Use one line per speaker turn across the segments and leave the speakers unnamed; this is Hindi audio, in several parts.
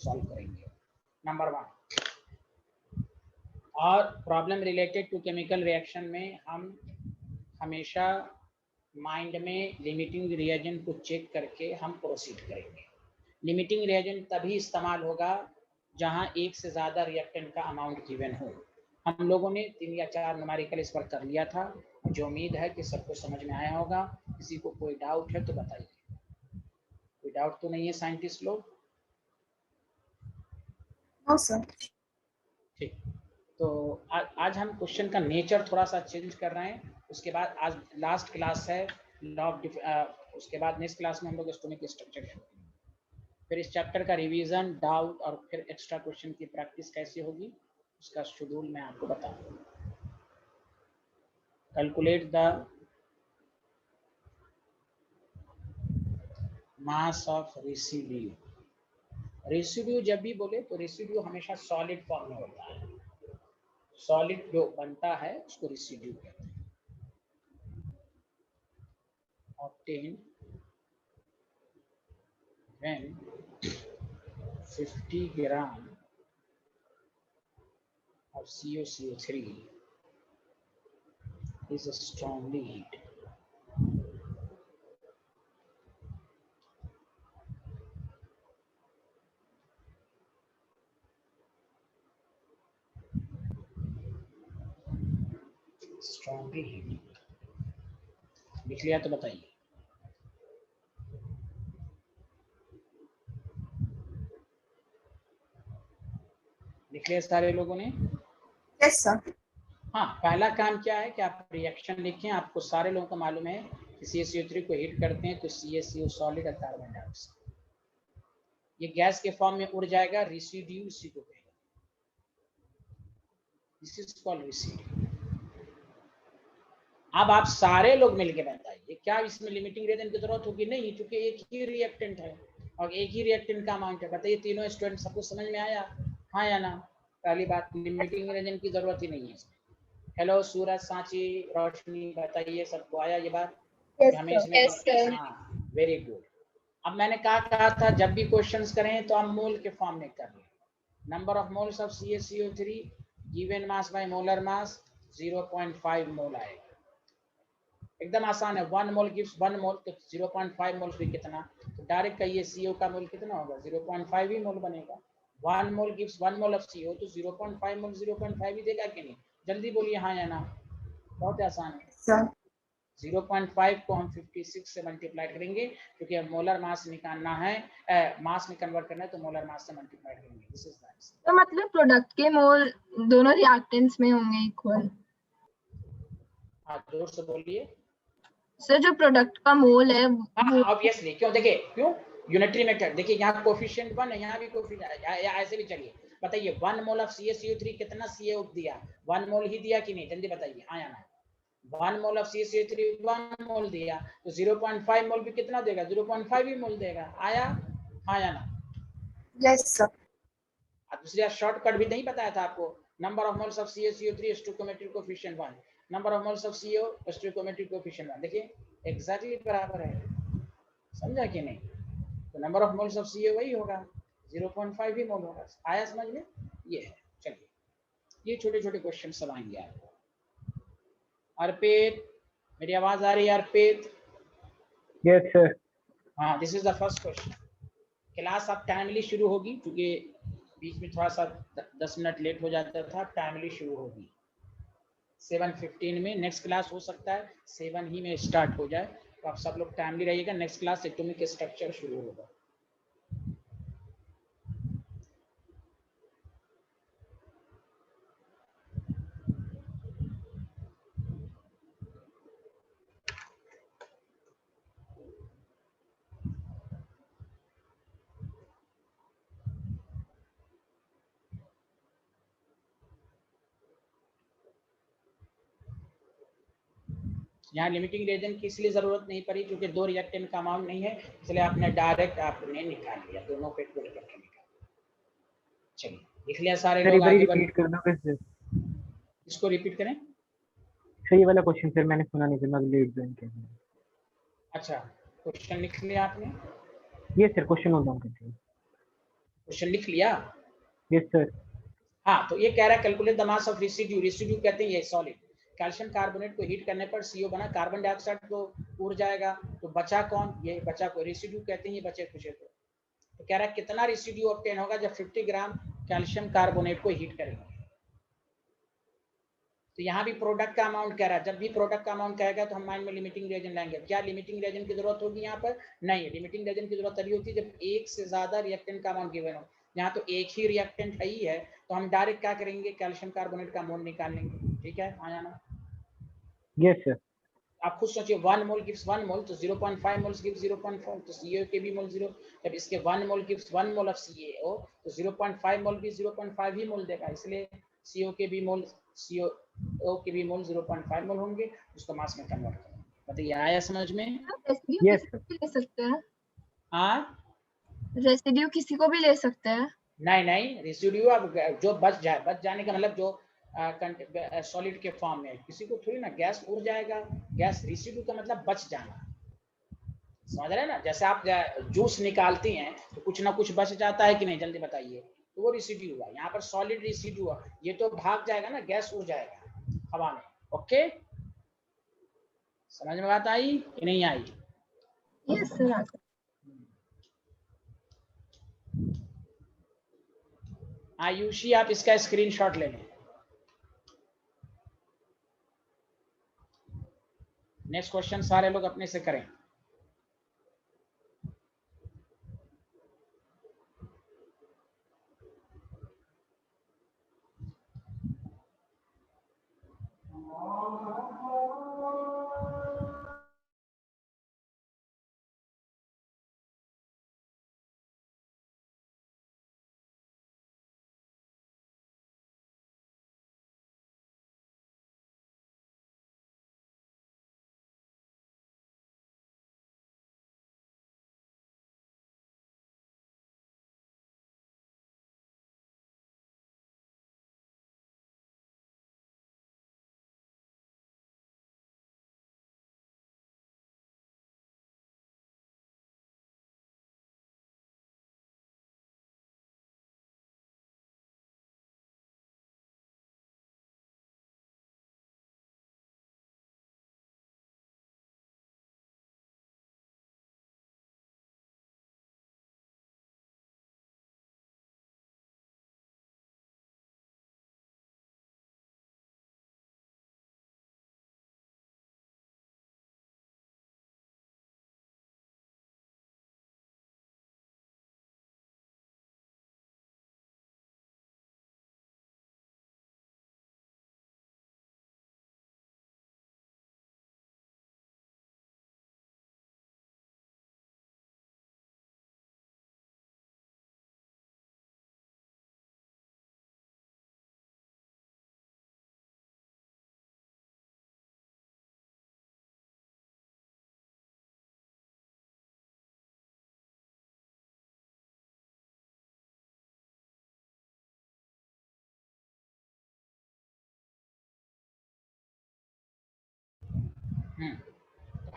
सॉल्व करेंगे। नंबर 1। और problem related to chemical reaction में हम हमेशा माइंड में लिमिटिंग रिएजेंट को चेक करके हम प्रोसीड करेंगे। लिमिटिंग रिएजेंट तभी इस्तेमाल होगा जहां एक से ज़्यादा रिएक्टेंट का अमाउंट गिवन हो। हम लोगों ने 3 या 4 न्यूमेरिकल इस पर कर लिया था, जो उम्मीद है कि सबको समझ में आया होगा। किसी को कोई डाउट है तो बताइए। कोई डाउट तो नहीं है साइंटिस्ट लोग?
No sir.
ठीक, तो आज हम क्वेश्चन का नेचर थोड़ा सा चेंज कर रहे हैं। उसके बाद आज लास्ट क्लास है लॉ ऑफ, उसके बाद नेक्स्ट क्लास में हम लोग एटॉमिक स्ट्रक्चर शुरू करेंगे। फिर इस चैप्टर का रिवीजन, डाउट और फिर एक्स्ट्रा क्वेश्चन की प्रैक्टिस कैसे होगी उसका शेड्यूल मैं आपको बताऊंगा। Calculate the mass of residue. Residue जब भी बोले तो रेसिड्यू हमेशा सॉलिड फॉर्म में होता है। सॉलिड जो बनता है उसको रेसिड्यू कहते हैं। Obtain when 50 gram of CuCO3 is strongly heated. Strongly heated लिख लिया तो बताइए। लिख लिया सारे लोगों ने?
Yes sir.
हाँ, पहला काम क्या है कि आप रिएक्शन लिखें। आपको सारे लोगों को मालूम है कि CaCO3 को हीट करते हैं तो CaCO सॉलिड और कार्बन डाइऑक्साइड ये गैस के फॉर्म में उड़ जाएगा, रेसिड्यू इसी को कहेगा। This is called residue. अब आप सारे लोग मिलके बताइए क्या इसमें लिमिटिंग रिएजेंट की जरूरत होगी? नहीं, क्योंकि एक ही रिएक्टेंट है और एक ही रिएक्टेंट का अमाउंट है। बताइए तीनों स्टूडेंट, सबको समझ में आया? हाँ या ना? पहली बात, लिमिटिंग रिएजेंट की जरूरत ही नहीं है इसमें। हेलो सूरज, सांची, रोशनी, बताइए सबको आया ये बात? हमें इसमें हाँ, वेरी गुड। अब मैंने कहा था जब भी क्वेश्चंस करें तो हम मोल के फॉर्म में कर लें। Number of moles of CaCO3 given mass by molar mass 0.5 मोल आएगा। एकदम आसान है। 1 मोल गिव्स 1 मोल, तो 0.5 मोल भी कितना, तो डायरेक्ट कहिए CO का मोल कितना होगा? 0.5 ही मोल बनेगा। 1 मोल गिव्स 1 मोल ऑफ CO, तो 0.5 मोल 0.5 ही देगा कि नहीं? जल्दी बोलिए हाँ या ना। बहुत आसान है
सर।
0.5 को हम 56 से मल्टीप्लाई करेंगे क्योंकि अब मोलर मास निकालना है, मास में कन्वर्ट करना है तो मोलर मास से मल्टीप्लाई करेंगे। This is that.
तो मतलब प्रोडक्ट के मोल दोनों रिएक्टेंट्स में होंगे इक्वल?
हाँ, जोर से बोलिए
सर। जो प्रोडक्ट का मोल है
हाँ, ऑब्वियसली। क्यों? देखिए क्यों, यूनिटरी मेथड। देखिए यहाँ कोफिशिएंट 1 है, यहाँ भी कोफिशिएंट, या ऐसे भी चलिए बताइए 1 मोल ऑफ CaCO3 कितना CO दिया? 1 मोल ही दिया कि नहीं? जल्दी बताइए हाँ या ना। 1 मोल ऑफ CaCO3 1 मोल दिया तो 0.5 मोल भी कितना देगा? 0.5 ही मोल देगा। आया हाँ या ना?
Yes sir.
दूसरा शॉर्टकट भी नहीं बताया था आपको। Number of moles of CaCO3 stoichiometric coefficient 1, number of moles of CO stoichiometric coefficient 1। देखिए एग्जैक्टली बराबर है, समझा कि नहीं? तो number of moles of CO वही होगा, 0.5 ही मोल होगा। आया समझ में? ये है। चलिए, ये छोटे छोटे क्वेश्चन सब आएंगे आपको। अर्पित, मेरी आवाज आ रही है अर्पित?
Yes sir.
हाँ, this is the first question. Class अब टाइमली शुरू होगी क्योंकि बीच में थोड़ा सा 10 मिनट लेट हो जाता था। टाइमली शुरू होगी 7:15 में। नेक्स्ट क्लास हो सकता है 7 ही में स्टार्ट हो जाए, तो आप सब लोग टाइमली रहिएगा। नेक्स्ट क्लास एटॉमिक स्ट्रक्चर शुरू होगा। यहाँ लिमिटिंग रिएजेंट की इसलिए जरूरत नहीं पड़ी क्योंकि 2 रिएक्टेंट का अमाउंट नहीं है, इसलिए आपने डायरेक्ट आपने निकाल लिया, दोनों पे पुट करके निकाल। चलिए लिख लिया सारे लोग? आगे
रिपीट कर दो कैसे?
इसको रिपीट करें?
सर ये वाला क्वेश्चन सर मैंने सुना नहीं था, मैं लेट ज्वाइन किया।
अच्छा, क्वेश्चन लिख लिया आपने?
ये सर क्वेश्चन नोट डाउन कीजिए।
क्वेश्चन लिख लिया?
Yes sir.
हाँ, तो ये कह रहा है calculate the mass of residue. Residue कहते हैं ये सॉलिड। कैल्शियम कार्बोनेट को हीट करने पर CO बना, कार्बन डाइऑक्साइड तो उड़ जाएगा, तो बचा कौन? ये बचा को रेसिड्यू कहते हैं, ये बचे कुछ को। तो कह रहा है कितना रेसिड्यू ऑब्टेन होगा जब 50 ग्राम कैल्शियम कार्बोनेट को हीट करेंगे। तो यहाँ भी प्रोडक्ट का अमाउंट कह रहा है। जब भी प्रोडक्ट का अमाउंट कहेगा तो हम माइंड में लिमिटिंग रिएजेंट लाएंगे। क्या लिमिटिंग रिएजेंट की जरूरत होगी यहाँ पर? नहीं, लिमिटिंग रिएजेंट की जरूरत तभी होती है जब एक से ज्यादा रिएक्टेंट का अमाउंट गिवन हो। यहाँ तो एक ही रिएक्टेंट ही है, तो हम डायरेक्ट क्या करेंगे, कैल्शियम कार्बोनेट का मोल निकाल लेंगे। ठीक है, आ जाना।
Yes sir.
आप खुद सोचिए, 1 मोल गिव्स 1 मोल, तो 0.5 मोल्स गिव्स 0.5, तो CO के भी मोल 0। जब इसके 1 मोल गिव्स 1 मोल ऑफ CaO, तो 0.5 मोल भी 0.5 ही मोल देगा, इसलिए CO के भी मोल 0.5 मोल होंगे, उसको मास में कन्वर्ट करेंगे। बताइए, आया समझ में?
रेसिड्यू
Yes,
किसी को भी ले सकते हैं?
हाँ,
रेसिड्यू किसी को भी ले सकते हैं?
नहीं, रेसिड्यू अब जो बच जाने का मतलब जो सॉलिड के फॉर्म में, किसी को थोड़ी ना गैस उड़ जाएगा। गैस रेसिड्यू का मतलब बच जाना, समझ रहे हैं ना? जैसे आप जूस निकालती हैं तो कुछ ना कुछ बच जाता है कि नहीं, जल्दी बताइए, तो वो रेसिड्यू हुआ। यहाँ पर सॉलिड रेसिड्यू हुआ, ये तो भाग जाएगा ना, गैस उड़ जाएगा हवा में। ओके, समझ में बात आई कि नहीं आई?
Yes sir.
आयुषी, आप इसका स्क्रीनशॉट ले लें। नेक्स्ट क्वेश्चन सारे लोग अपने से करें।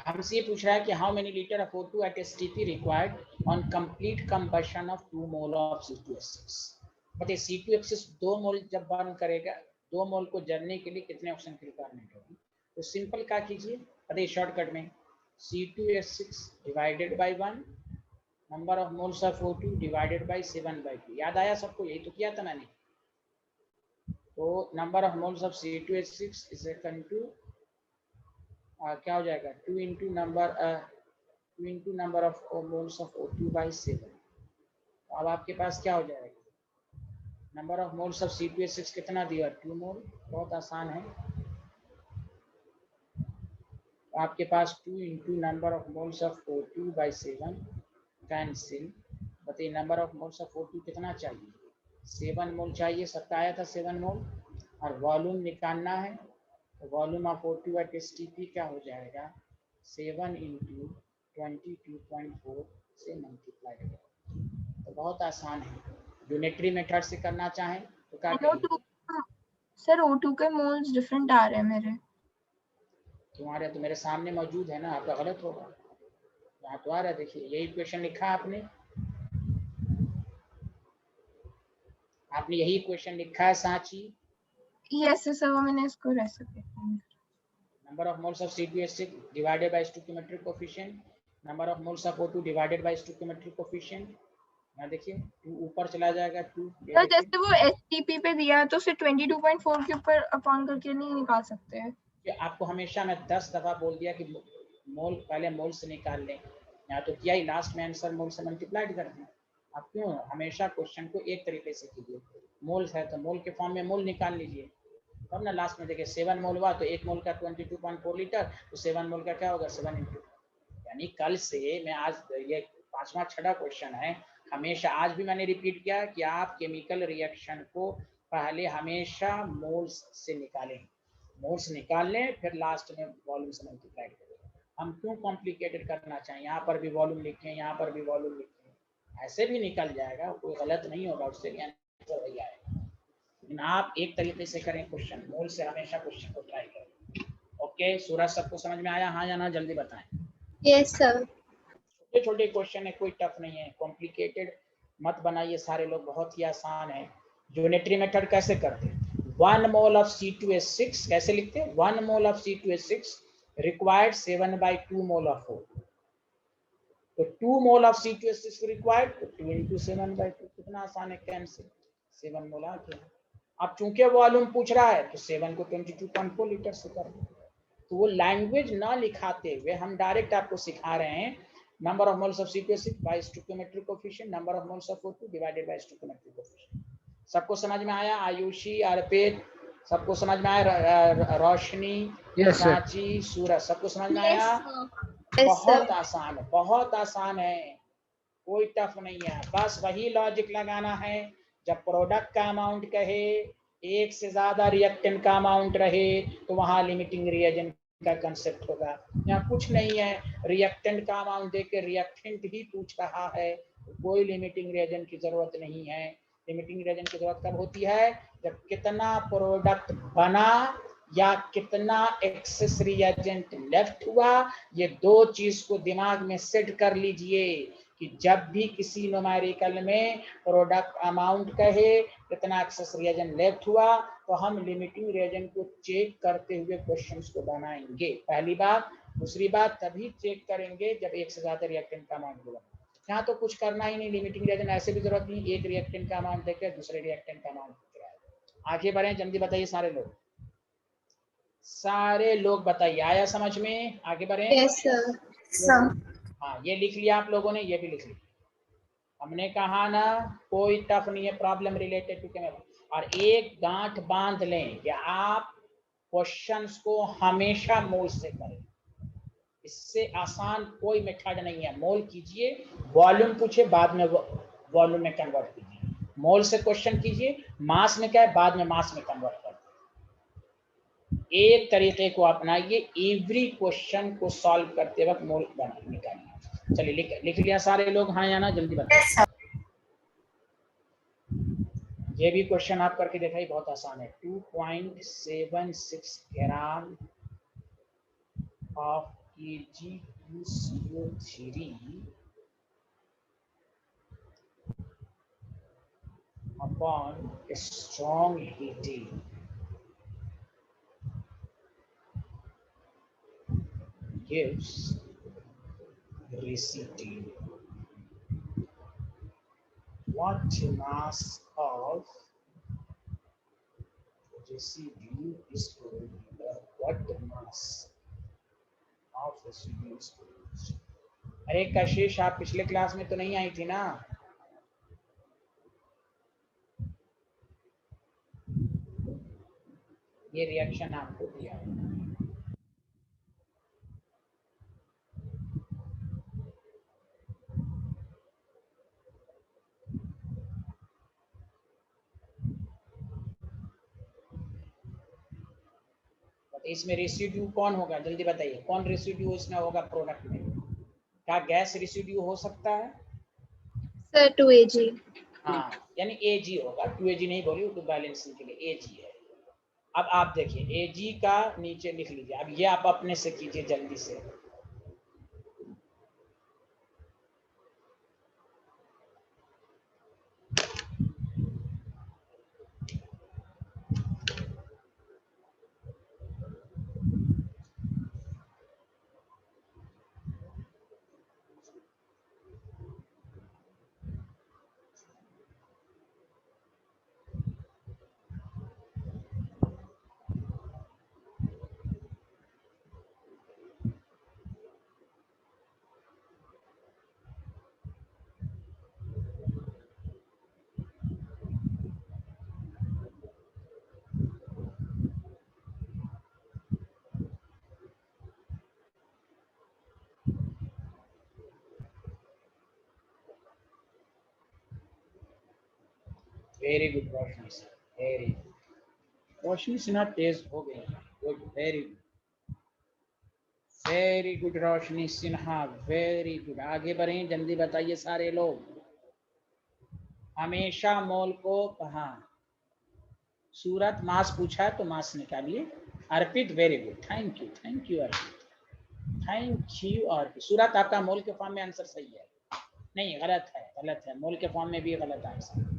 हमसे ये पूछ रहा है कि how many litre of O2 at STP required on complete combustion of 2 mole of C2H6। बताइए, C2H6 2 मोल जब बर्न करेगा, 2 मोल को जलने के लिए कितने ऑक्सीजन की रिक्वायरमेंट होगी? तो सिंपल क्या कीजिए, बताइए शॉर्टकट में, C2H6 divided by 1 number of moles of O2 divided by 7/2। याद आया सबको? यही तो किया था मैंने। तो number of moles of C2H6 is equal to क्या हो जाएगा, 2 into number of moles of O2 by 7। तो अब आपके पास क्या हो जाएगा, number of moles of C2H6 कितना दिया, 2 मोल। बहुत आसान है, तो आपके पास 2 into number of moles of O2 by 7 cancel. बताइए number of moles of O2 कितना चाहिए, 7 मोल चाहिए, सबका आया था 7 मोल, और वॉल्यूम निकालना है, तो volume of O2 at STP क्या हो जाएगा, 7 इंटू 22.4 से मल्टीप्लाई करें। तो बहुत आसान है, यूनिटरी मेथड से करना चाहें तो क्या करेंगे।
सर O2 के मोल्स डिफरेंट आ रहे हैं मेरे।
तुम्हारे तो मेरे सामने मौजूद है ना, आपका गलत होगा। यहाँ तो आ रहा है, देखिए यही क्वेश्चन लिखा आपने। आपने यही क्वेश्चन लिखा है सांची।
यस सर, वो मैंने इसको recipe
number of moles of C2H6 divided by stoichiometric coefficient, number of moles of O2 divided by stoichiometric coefficient. यहाँ देखिए 2 ऊपर चला जाएगा 2।
सर, जैसे वो STP पे दिया है तो उसे 22.4 के ऊपर अपॉन करके नहीं निकाल सकते हैं।
कि आपको हमेशा मैं 10 दफा बोल दिया कि मोल पहले मोल से निकाल लें, या तो किया ही लास्ट में आंसर मोल से मल्टीप्लाइड कर दें। आप क्यों हमेशा क्वेश्चन को एक तरीके से कीजिए, मोल है तो मोल के फॉर्म में मोल निकाल लीजिए, तब ना लास्ट में देखिए 7 मोल हुआ तो 1 मोल का 22.4 लीटर, तो 7 मोल का क्या होगा 7 इंटू। यानी कल से मैं आज ये 5वां 6वां क्वेश्चन है, हमेशा आज भी मैंने रिपीट किया कि आप केमिकल रिएक्शन को पहले हमेशा मोल्स से निकालें, मोल्स निकाल लें, फिर लास्ट में वॉल्यूम से मल्टीप्लाई करें। हम क्यों कॉम्प्लिकेटेड करना चाहें, यहाँ पर भी वॉल्यूम लिखें, यहाँ पर भी वॉल्यूम लिखें, ऐसे भी निकल जाएगा, कोई गलत नहीं होगा, उससे आंसर वही आएगा। लेकिन आप एक तरीके से करें क्वेश्चन, मोल से हमेशा क्वेश्चन को ट्राई करें। ओके, सूरज सबको समझ में आया? हाँ या ना, जल्दी बताएं।
Yes sir.
छोटे छोटे क्वेश्चन है, कोई टफ नहीं है, कॉम्प्लिकेटेड मत बनाइए सारे लोग, बहुत ही आसान है। यूनिटरी मेथड कैसे करते हैं? 1 मोल ऑफ C2H6 कैसे लिखते हैं? 1 मोल of C2H6 required 7/2 mole of O2। तो 2 मोल ऑफ C2H6 रिक्वायर्ड, तो 2 into 7/2। कितना आसान है, कैंसिल, 7 मोल आ गया। अब चूंकि वॉल्यूम पूछ रहा है तो 7 को 22.4 लीटर से कर दो। तो वो लैंग्वेज ना लिखाते हुए हम डायरेक्ट आपको सिखा रहे हैं, number of moles of C2H6 by stoichiometric coefficient, number of moles of O2 divided by stoichiometric coefficient. सबको समझ में आया? आयुषी, अर्पित, सबको समझ में आया? रोशनी, सांची, सूरज, सबको समझ में आया? बहुत आसान है, बहुत आसान है, कोई टफ नहीं है। बस वही लॉजिक लगाना है, जब प्रोडक्ट का अमाउंट कहे, एक से ज्यादा रिएक्टेंट का अमाउंट रहे, तो वहां लिमिटिंग रिएजेंट का कंसेप्ट होगा। यहाँ कुछ नहीं है, रिएक्टेंट का अमाउंट देके रिएक्टेंट ही पूछ रहा है, कोई लिमिटिंग रिएजेंट की जरूरत नहीं है। लिमिटिंग रिएजेंट की जरूरत कब होती है? जब कितना प्रोडक्ट बना या कितना एक्सेस रिएजेंट लेफ्ट हुआ। ये दो चीज को दिमाग में सेट कर लीजिए कि जब भी किसी न्यूमेरिकल में प्रोडक्ट अमाउंट कहे, कितना एक्सेस रिएजेंट लेफ्ट हुआ, तो हम लिमिटिंग रिएजेंट को चेक करते हुए क्वेश्चंस को बनाएंगे, पहली बात। दूसरी बात, तभी चेक करेंगे जब एक से ज्यादा रिएक्टेंट का अमाउंट होगा। यहाँ तो कुछ करना ही नहीं, लिमिटिंग रिएजेंट ऐसे भी जरूरत नहीं, एक रिएक्टेंट का अमाउंट देकर दूसरे रिएक्टेंट का अमाउंट पूछ रहा है। आगे बढ़े, जल्दी बताइए सारे लोग, सारे लोग बताइए, आया समझ में? आगे बढ़े।
Yes sir.
हाँ, ये लिख लिया आप लोगों ने, ये भी लिख लिया। हमने कहा ना, कोई टफ नहीं है प्रॉब्लम रिलेटेड टू केमिस्ट्री। और एक गांठ बांध लें कि आप क्वेश्चंस को हमेशा मोल से करें, इससे आसान कोई मेथड नहीं है। मोल कीजिए, वॉल्यूम पूछे, बाद में वॉल्यूम में कन्वर्ट कीजिए। मोल से क्वेश्चन कीजिए, मास में क्या है, बाद में मास में कन्वर्ट कर दीजिए। एक तरीके को अपनाइए, एवरी क्वेश्चन को सॉल्व करते वक्त मोल निकालिए। चलिए लिख लिया सारे लोग? हाँ या ना, जल्दी बताइए। ये भी क्वेश्चन आप करके दिखाइए, बहुत आसान है। 2.76 gram of Ag2CO3 upon strong heating gives residue. What mass of residue is produced? What mass of residue is produced? अरे कशिश, आप पिछले क्लास में तो नहीं आई थी ना? ये रिएक्शन आपको दिया है। इसमें रेसिड्यू कौन होगा, जल्दी बताइए, कौन रेसिड्यू इसमें होगा प्रोडक्ट में? क्या गैस रेसिड्यू हो सकता है?
Sir 2Ag।
हाँ, यानी Ag होगा, 2Ag नहीं बोली, तो बैलेंसिंग के लिए Ag है। अब आप देखिए, Ag का नीचे लिख लीजिए। अब ये आप अपने से कीजिए जल्दी से। Very good Roshni sir, very Roshni Sinha तेज हो गई, good, very good, very good Roshni Sinha, very good. आगे बढ़ें, जल्दी बताइए सारे लोग। हमेशा मोल को कहा, सूरत मास पूछा है तो मास निकालिए। Arpit very good, thank you Arpit, thank you Arpit. Surat आपका मोल के फॉर्म में आंसर सही है, नहीं गलत है, मोल के फॉर्म में भी गलत आंसर।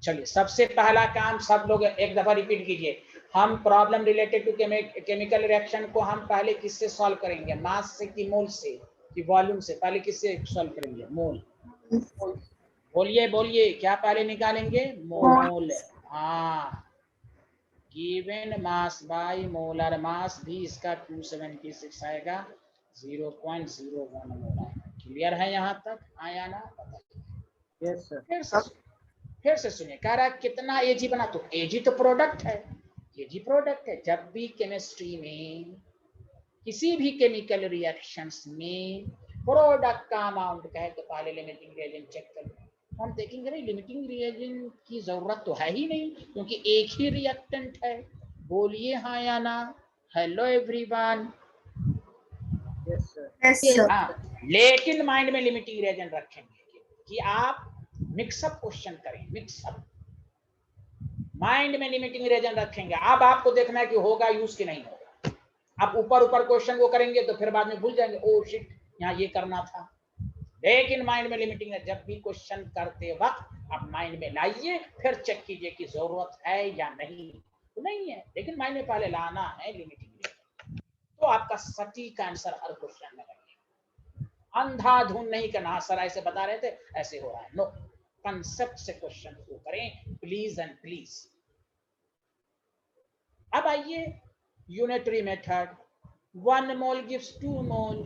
चलिए, सबसे पहला काम सब लोग एक दफा रिपीट कीजिए। हम problem related to chemical reaction को हम पहले किससे सॉल्व करेंगे, मास से कि मोल से कि वॉल्यूम से? पहले किससे सॉल्व करेंगे? मोल। बोलिए क्या पहले निकालेंगे? मोल। हाँ, given mass by molar mass भी इसका 276 आएगा, 0.01 मोल आएगा। क्लियर है यहाँ तक? आया ना? बताइए।
Yes sir.
फिर से सुनिए, कह रहा है कितना एजी बना, तो एजी तो प्रोडक्ट है, एजी प्रोडक्ट है। जब भी केमिस्ट्री में किसी भी केमिकल रिएक्शंस में प्रोडक्ट का अमाउंट कहे तो पहले लिमिटिंग रिएजेंट चेक कर लो। हम देखेंगे नहीं, लिमिटिंग रिएजेंट की जरूरत तो है ही नहीं, क्योंकि एक ही रिएक्टेंट है। बोलिए हाँ या ना? Hello everyone.
Yes sir.
Yes, sir.
हाँ, लेकिन माइंड में लिमिटिंग रिएजेंट रखेंगे कि आप मिक्सअप क्वेश्चन करें, मिक्सअप माइंड में लिमिटिंग रिएजेंट रखेंगे। अब आपको देखना है कि होगा यूज कि नहीं होगा। आप ऊपर क्वेश्चन को करेंगे तो फिर बाद में भूल जाएंगे, ओ शिट यहाँ ये करना था। लेकिन माइंड में लिमिटिंग है, जब भी क्वेश्चन करते वक्त आप माइंड में लाइए, फिर चेक कीजिए कि जरूरत है या नहीं। तो नहीं है, लेकिन माइंड में पहले लाना है लिमिटिंग रिएजेंट, तो आपका सटीक आंसर हर क्वेश्चन में लगेगा। अंधाधुन नहीं करना, सर ऐसे बता रहे थे ऐसे हो रहा है, नो, कंसेप्ट से क्वेश्चन को करें प्लीज एंड प्लीज। अब आइए यूनिटरी मेथड, 1 मोल गिव्स 2 मोल,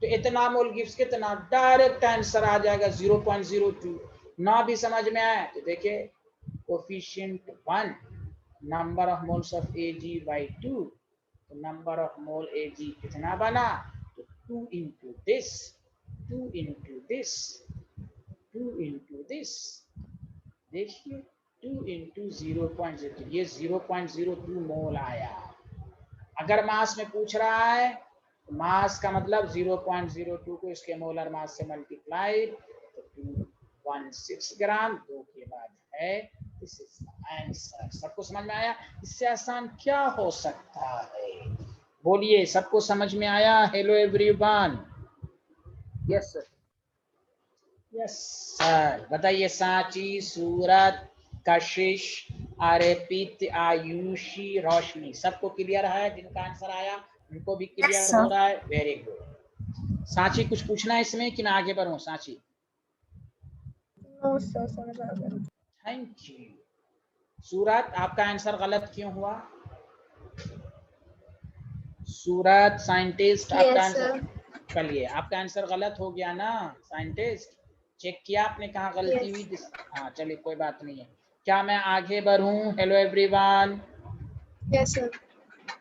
तो इतना मोल गिव्स कितना, डायरेक्ट आंसर आ जाएगा 0.02। ना भी समझ में आए तो देखिए coefficient 1, number of moles of Ag by 2, तो नंबर ऑफ मोल Ag कितना बना, तो 2 into this, 2 into this, 2 into this, देखिए 2 into 0.02, ये 0.02 मोल आया। अगर मास में पूछ रहा है, मास का मतलब 0.02 को इसके मोलर मास से मल्टीप्लाई, तो 216 ग्राम, 2 के बाद है, दिस इज आंसर। सबको समझ में आया? इससे आसान क्या हो सकता है? बोलिए, सबको समझ में आया? Hello everyone.
Yes sir.
Yes sir. बताइए, सांची, सूरत, कशिश, अर्पित, आयुषी, रोशनी, सबको क्लियर है? जिनका आंसर आया उनको भी क्लियर
Yes, sir.
हो रहा है? Very good. सांची, कुछ पूछना है इसमें कि मैं आगे बढ़ूं? सांची,
नो सर, समझ आ गया।
Thank you. सूरत, आपका आंसर गलत क्यों हुआ? सूरत साइंटिस्ट, आपका
Yes,
आंसर,
sir.
चलिए आपका आंसर गलत हो गया ना साइंटिस्ट, चेक किया आपने कहाँ गलती
Yes.
हुई? हाँ चलिए कोई बात नहीं है। क्या मैं आगे बढ़ूं? Hello everyone.
Yes, sir.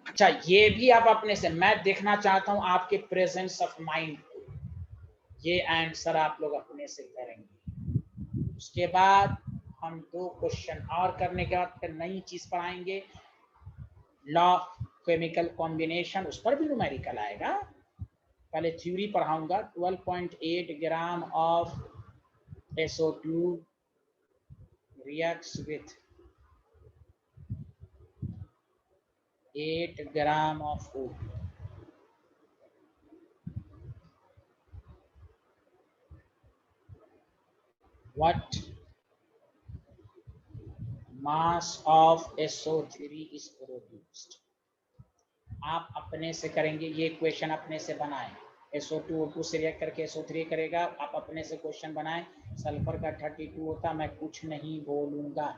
अच्छा, ये भी आप अपने से, मैं देखना चाहता हूं आपके प्रेजेंस ऑफ माइंड को, ये आंसर आप लोग अपने से करेंगे। उसके बाद हम 2 क्वेश्चन और करने के बाद फिर नई चीज पढ़ाएंगे, लॉ ऑफ केमिकल कॉम्बिनेशन, उस पर भी न्यूमेरिकल आएगा। पहले थ्योरी पढ़ाऊंगा। 12.8 gram of SO2 reacts with 8 gram of O2. What mass of SO3 is produced? आप अपने से करेंगे, ये क्वेश्चन अपने से बनाएं। SO2 O2 से रिएक्ट करके SO3 करेगा, आप अपने से क्वेश्चन बनाएं। सल्फर का 32 होता, मैं कुछ नहीं बोलूंगा।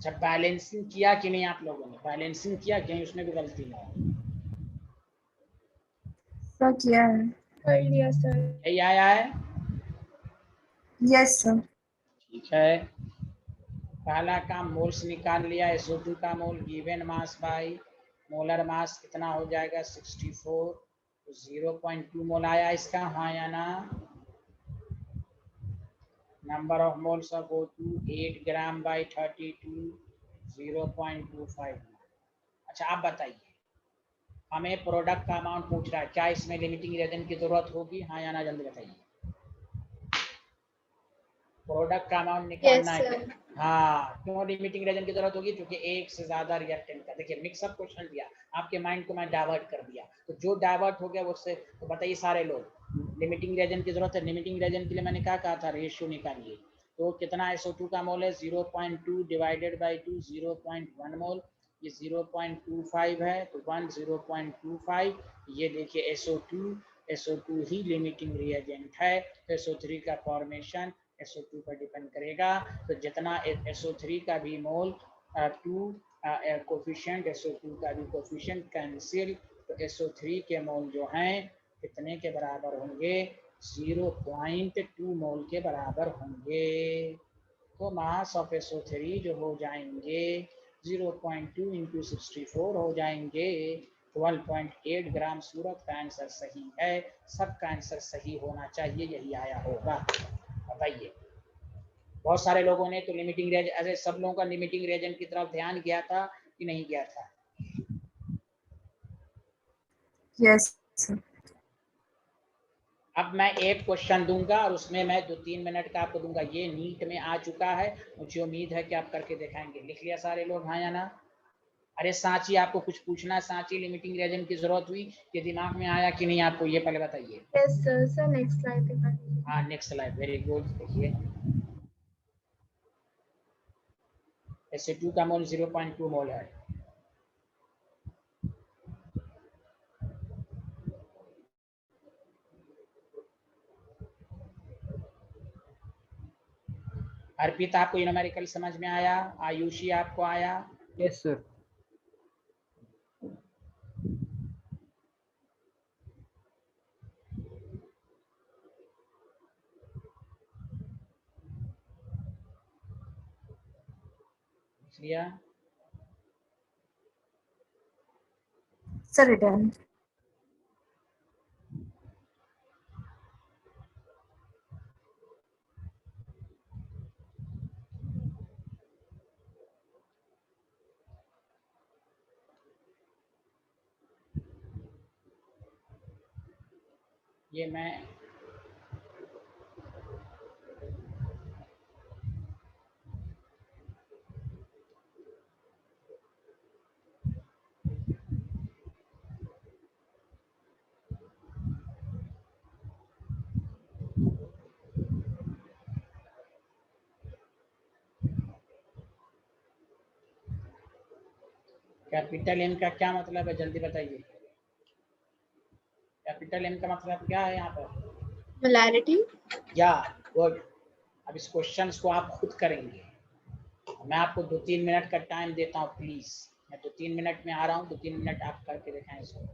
अच्छा, बैलेंसिंग किया कि नहीं आप लोगों ने? बैलेंसिंग किया कहीं उसमें भी गलती ना हो।
सर किया है।
कर लिया सर।
यही आया है?
Yes sir.
ठीक है, पहला काम मोल्स निकाल लिया। SO2 का mole given mass by molar mass कितना हो जाएगा 64, तो 0.2 मोल आया इसका, हाँ या ना? Number of moles of O2 8 gram by 32, 0.25। अच्छा आप बताइए, हमें प्रोडक्ट का अमाउंट पूछ रहा है, क्या इसमें लिमिटिंग रीजन की जरूरत होगी, हाँ या ना? जल्दी बताइए। प्रोडक्ट का अमाउंट निकालना
यस
है।
सर।
हाँ, क्यों लिमिटिंग रीजन की जरूरत होगी? क्योंकि एक से ज्यादा रिएक्टेंट का, देखिए मिक्सअप क्वेश्चन दिया, आपके माइंड को मैं डाइवर्ट कर दिया, तो जो डाइवर्ट हो गया उससे, तो बताइए सारे लोग, लिमिटिंग रीजन की जरूरत है। लिमिटिंग रीजन के लिए मैंने क्या कहा था, रेशियो निकालिए। तो कितना SO2 का मोल है? 0.2 डिवाइडेड बाई 2, 0.1 मोल। ये 0.25 है, तो 1 0.25। ये देखिए SO2 ही लिमिटिंग रिएजेंट है। तो SO3 का फॉर्मेशन SO2 पर डिपेंड करेगा। तो जितना SO3 का भी मोल 2 कोफिशिएंट, SO2 का भी कोफिशिएंट कैंसिल, तो SO3 के मोल जो हैं कितने के बराबर होंगे? 0.2 मोल के बराबर होंगे। तो मास ऑफ SO3 जो हो जाएंगे 0.2 इंटू 64 हो जाएंगे 12.8 ग्राम। सूरत का आंसर सही है, सबका आंसर सही होना चाहिए, यही आया होगा। बताइए, बहुत सारे लोगों ने तो लिमिटिंग रेंज, ऐसे सब लोगों का लिमिटिंग रीजन की तरफ ध्यान गया था कि नहीं गया था?
Yes sir.
अब मैं एक क्वेश्चन दूंगा और उसमें मैं 2-3 मिनट का आपको दूंगा। ये नीट में आ चुका है, मुझे उम्मीद है कि आप करके दिखाएंगे। लिख लिया सारे लोग, हाँ या ना? अरे सांची, आपको कुछ पूछना है? सांची, लिमिटिंग रीजन की जरूरत हुई कि दिमाग में आया कि नहीं आपको, ये पहले बताइए।
Yes sir. Sir next slide दिखा दीजिए।
हाँ, नेक्स्ट स्लाइड, वेरी गुड। देखिए SO2 का मोल 0.2 मोल है। अर्पित, आपको न्यूमेरिकल समझ में आया? आयुषी, आपको आया?
Yes sir.
लिया?
Sir return.
ये मैं कैपिटल M का क्या मतलब है, जल्दी बताइए। कैपिटल M का मतलब क्या है यहाँ पर?
मोलैरिटी।
या गुड। अब इस क्वेश्चन को आप खुद करेंगे। मैं आपको 2-3 मिनट का टाइम देता हूँ, प्लीज। मैं 2-3 मिनट में आ रहा हूँ, 2-3 मिनट आप करके दिखाएं इसको।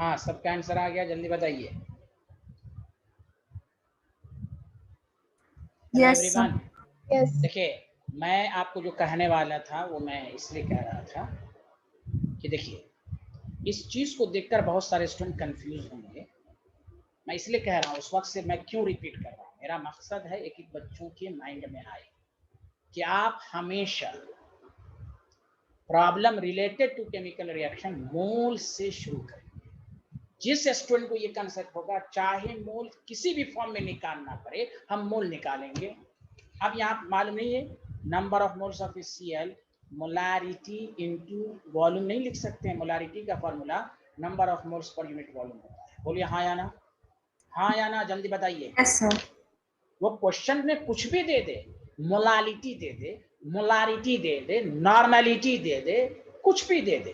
हाँ, सबका आंसर आ गया, जल्दी बताइए।
Yes, sir.
एवरीवन,
यस
देखिए मैं आपको जो कहने वाला था वो मैं इसलिए कह रहा था कि देखिए इस चीज को देखकर बहुत सारे स्टूडेंट कंफ्यूज होंगे। मैं इसलिए कह रहा हूँ, उस वक्त से मैं क्यों रिपीट कर रहा हूँ, मेरा मकसद है एक एक बच्चों के माइंड में आए कि आप हमेशा problem related to chemical reaction mole से शुरू करें। जिस स्टूडेंट को ये कंसेप्ट होगा चाहे मोल किसी भी फॉर्म में निकालना पड़े हम मोल निकालेंगे। अब यहाँ मालूम नहीं है number of moles of Cl molarity into volume नहीं लिख सकते हैं। मोलारिटी का formula number of moles per unit volume होता है। बोलिए हाँ या ना, हाँ या ना, जल्दी बताइए।
Yes, sir.
वो क्वेश्चन में कुछ भी दे दे, मोलालिटी दे दे, मोलारिटी दे दे, नॉर्मेलिटी दे दे, कुछ भी दे दे,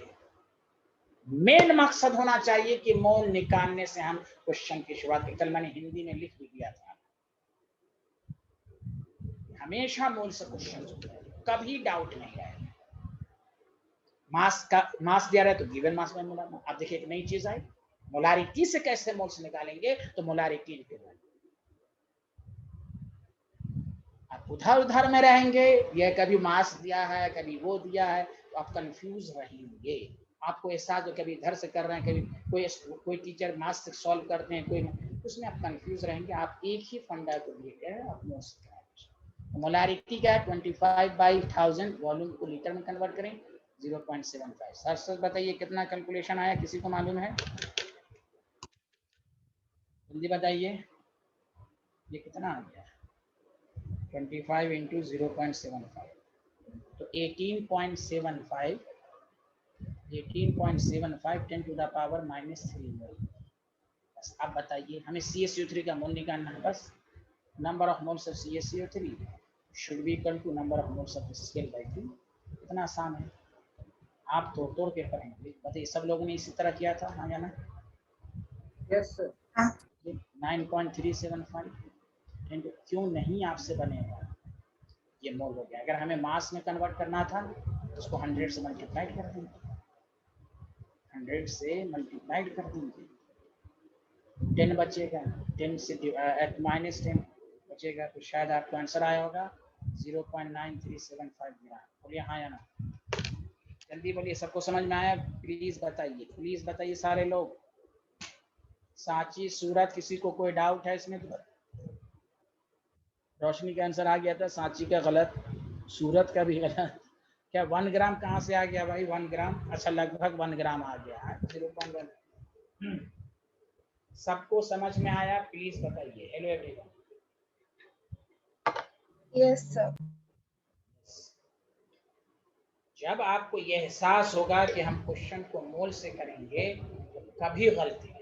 मेन मकसद होना चाहिए कि मोल निकालने से हम क्वेश्चन की शुरुआत करें। कल मैंने हिंदी में लिख भी दिया था, हमेशा मोल से क्वेश्चन कभी डाउट नहीं आएगा। मास दिया रहा है तो गिवन मास में मोलर। अब देखिए एक नई चीज आई, मोलारिटी से कैसे मोल्स निकालेंगे, तो मोलारिटी इंटू आप उधर उधर में रहेंगे, ये कभी मास दिया है कभी वो दिया है, तो आप कंफ्यूज रहेंगे। आपको ऐसा जो कभी इधर से कर रहे हैं, कभी कोई टीचर मास से सॉल्व करते हैं, कोई उसमें आप कंफ्यूज रहेंगे। आप एक ही फंडा को लेकर अपने मोलारिटी का 25/1000 वॉल्यूम को लीटर में कन्वर्ट करें 0.75। सर सर बताइए कितना कैलकुलेशन आया, किसी को मालूम है? जल्दी बताइए ये कितना आ गया। 25 इंटू 0.75 तो 18.75 10 टू द पावर -3 मोल। बस अब बताइए हमें CaCO3 का मोल निकालना है। बस number of moles of CaCO3 should be equal to number of moles of Cl/2। इतना आसान है, आप तोड़ तोड़ के पढ़ेंगे। बताइए सब लोगों ने इसी तरह किया था, हाँ या ना?
Yes sir.
9.375 क्यों नहीं आपसे बनेगा, ये मोल हो गया। अगर हमें मास में कन्वर्ट करना था तो उसको 100 से मल्टीप्लाइड कर देंगे, 100 से मल्टीप्लाइड कर देंगे, 10 बचेगा, 10 से -10 बचेगा, तो शायद आपको आंसर आया होगा 0.9375 ग्राम। बोलिए हाँ या ना, जल्दी बोलिए। सबको समझ में आया? प्लीज बताइए सारे लोग। सांची सूरत किसी को कोई डाउट है इसमें? तो रोशनी का आंसर आ गया था, सांची का गलत, सूरत का भी गलत। क्या 1 ग्राम कहाँ से आ गया भाई? 1 ग्राम, अच्छा लगभग 1 ग्राम आ गया, 0.1। सबको समझ में आया? प्लीज बताइए। Hello everyone.
Yes sir.
जब आपको यह एहसास होगा कि हम क्वेश्चन को मोल से करेंगे तो कभी गलती नहीं।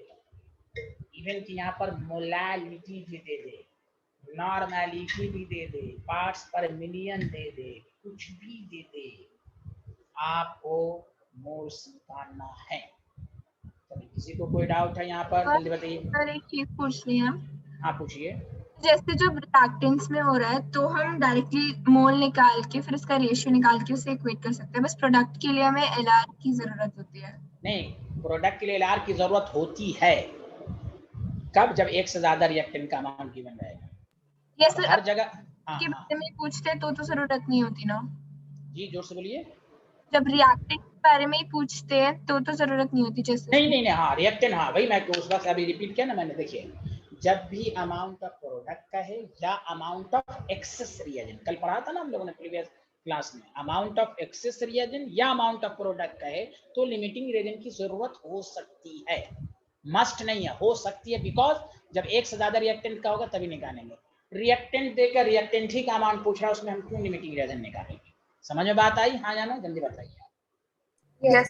इवन कि यहाँ पर मोलालिटी भी दे दे, नॉर्मेलिटी भी दे दे, पार्ट्स पर मिलियन दे दे, कुछ भी दे दे, आपको मोल्स निकालना है। किसी को कोई डाउट है यहाँ पर? जल्दी बताइए।
सर एक चीज पूछनी है।
हाँ पूछिए।
जैसे जब रिएक्टेंट्स में हो रहा है तो हम डायरेक्टली मोल निकाल के फिर इसका रेशियो निकाल के उसे इक्वेट कर सकते हैं, बस प्रोडक्ट के लिए हमें LR की जरूरत होती है।
नहीं, प्रोडक्ट के लिए LR की जरूरत होती है कब? जब एक से ज्यादा रिएक्टेंट का अमाउंट गिवन रहेगा।
ये
अब
सर
हर जगह
के बारे में पूछते तो जरूरत नहीं होती ना।
जी जोर से बोलिए।
जब रिएक्टेंट के बारे में ही पूछते हैं तो जरूरत नहीं होती। जैसे
नहीं हाँ रिएक्टेंट, हाँ भाई मैं उस वक्त अभी रिपीट किया ना मैंने। देखिए जब भी अमाउंट ऑफ प्रोडक्ट का है या अमाउंट ऑफ एक्सेस रिएजेंट, कल पढ़ा था ना हम लोगों ने प्रीवियस क्लास में, अमाउंट ऑफ एक्सेस रिएजेंट या अमाउंट ऑफ प्रोडक्ट का है तो लिमिटिंग रिएजेंट की जरूरत हो सकती है, मस्ट नहीं है, हो सकती है। बिकॉज जब एक से ज्यादा रिएक्टेंट का होगा तभी निकालेंगे। रिएक्टेंट देकर रिएक्टेंट ही का अमाउंट पूछ रहा है, उसमें हम क्यों लिमिटिंग रिएजेंट निकालेंगे? समझ में बात आई? हाँ या ना, जल्दी बताइए।
Yes.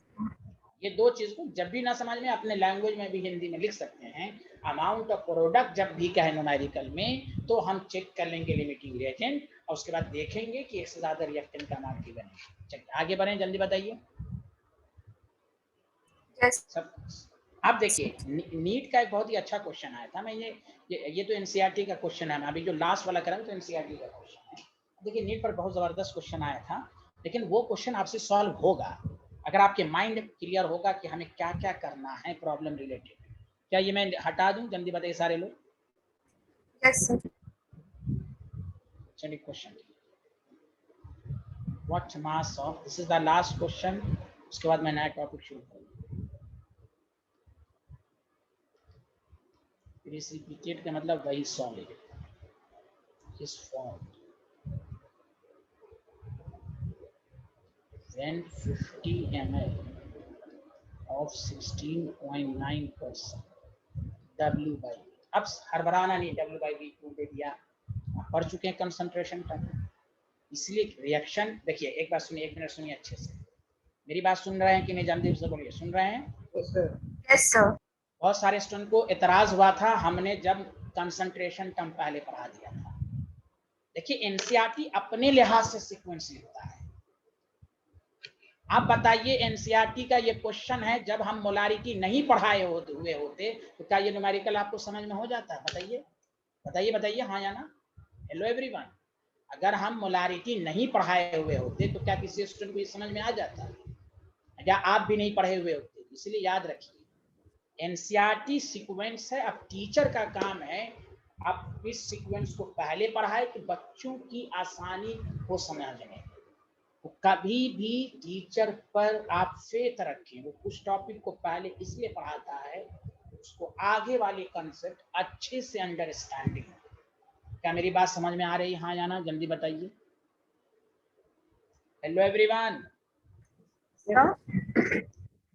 ये दो चीज को जब भी ना समझ में अपने लैंग्वेज में भी हिंदी में लिख सकते हैं। अमाउंट ऑफ प्रोडक्ट जब भी कहे न्यूमेरिकल में तो हम चेक कर लेंगे लिमिटिंग रिएजेंट और उसके बाद देखेंगे कि एक से ज्यादा रिएक्टेंट का अमाउंट गिवन है। चलिए आगे बढ़े, जल्दी बताइए।
Yes.
सब आप देखिए नीट का एक बहुत ही अच्छा क्वेश्चन आया था। मैं ये तो एनसीईआरटी का क्वेश्चन है, अभी जो लास्ट वाला करा तो एनसीईआरटी का क्वेश्चन है। देखिए नीट पर बहुत जबरदस्त क्वेश्चन आया था, लेकिन वो क्वेश्चन आपसे सॉल्व होगा अगर आपके माइंड क्लियर होगा कि हमें क्या क्या करना है प्रॉब्लम रिलेटेड। क्या ये मैं हटा दूं? जल्दी बताइए सारे लोग।
Yes, sir.
चलिए question, what mass of, this is the last question, उसके बाद मैं नया टॉपिक शुरू करूंगा। प्रिसिपिटेट का मतलब वही सॉलिड इस form when 50 ml of 16.9% W by, अब हड़बड़ाना नहीं, W by V क्यों दे दिया, आप पढ़ चुके हैं कंसंट्रेशन टर्म, इसलिए रिएक्शन। देखिए एक बात सुनिए, 1 मिनट सुनिए अच्छे से, मेरी बात सुन रहे हैं कि नहीं? जानदेव से बोलिए, सुन रहे हैं?
Yes, sir.
बहुत सारे स्टूडेंट को एतराज हुआ था हमने जब कंसंट्रेशन टर्म पहले पढ़ा दिया था। देखिए एनसीईआरटी अपने लिहाज से सीक्वेंस लिखता है। आप बताइए एनसीईआरटी का ये क्वेश्चन है, जब हम मोलारिटी नहीं पढ़ाए हुए होते तो क्या ये न्यूमेरिकल आपको समझ में हो जाता है? बताइए बताइए बताइए, हाँ या ना? हेलो एवरीवन, अगर हम मोलारिटी नहीं पढ़ाए हुए होते तो क्या किसी स्टूडेंट को ये समझ में आ जाता, या आप भी नहीं पढ़े हुए होते? इसलिए याद रखिए एनसीईआरटी सीक्वेंस है। अब टीचर का काम है आप इस सीक्वेंस को पहले पढ़ाए कि बच्चों की आसानी हो समझने। तो कभी भी टीचर पर आप फेथ रखें, वो कुछ टॉपिक को पहले इसलिए पढ़ाता है उसको आगे वाले कंसेप्ट अच्छे से अंडरस्टैंडिंग। क्या मेरी बात समझ में आ रही है, हाँ या ना? जल्दी बताइए। हेलो एवरीवन,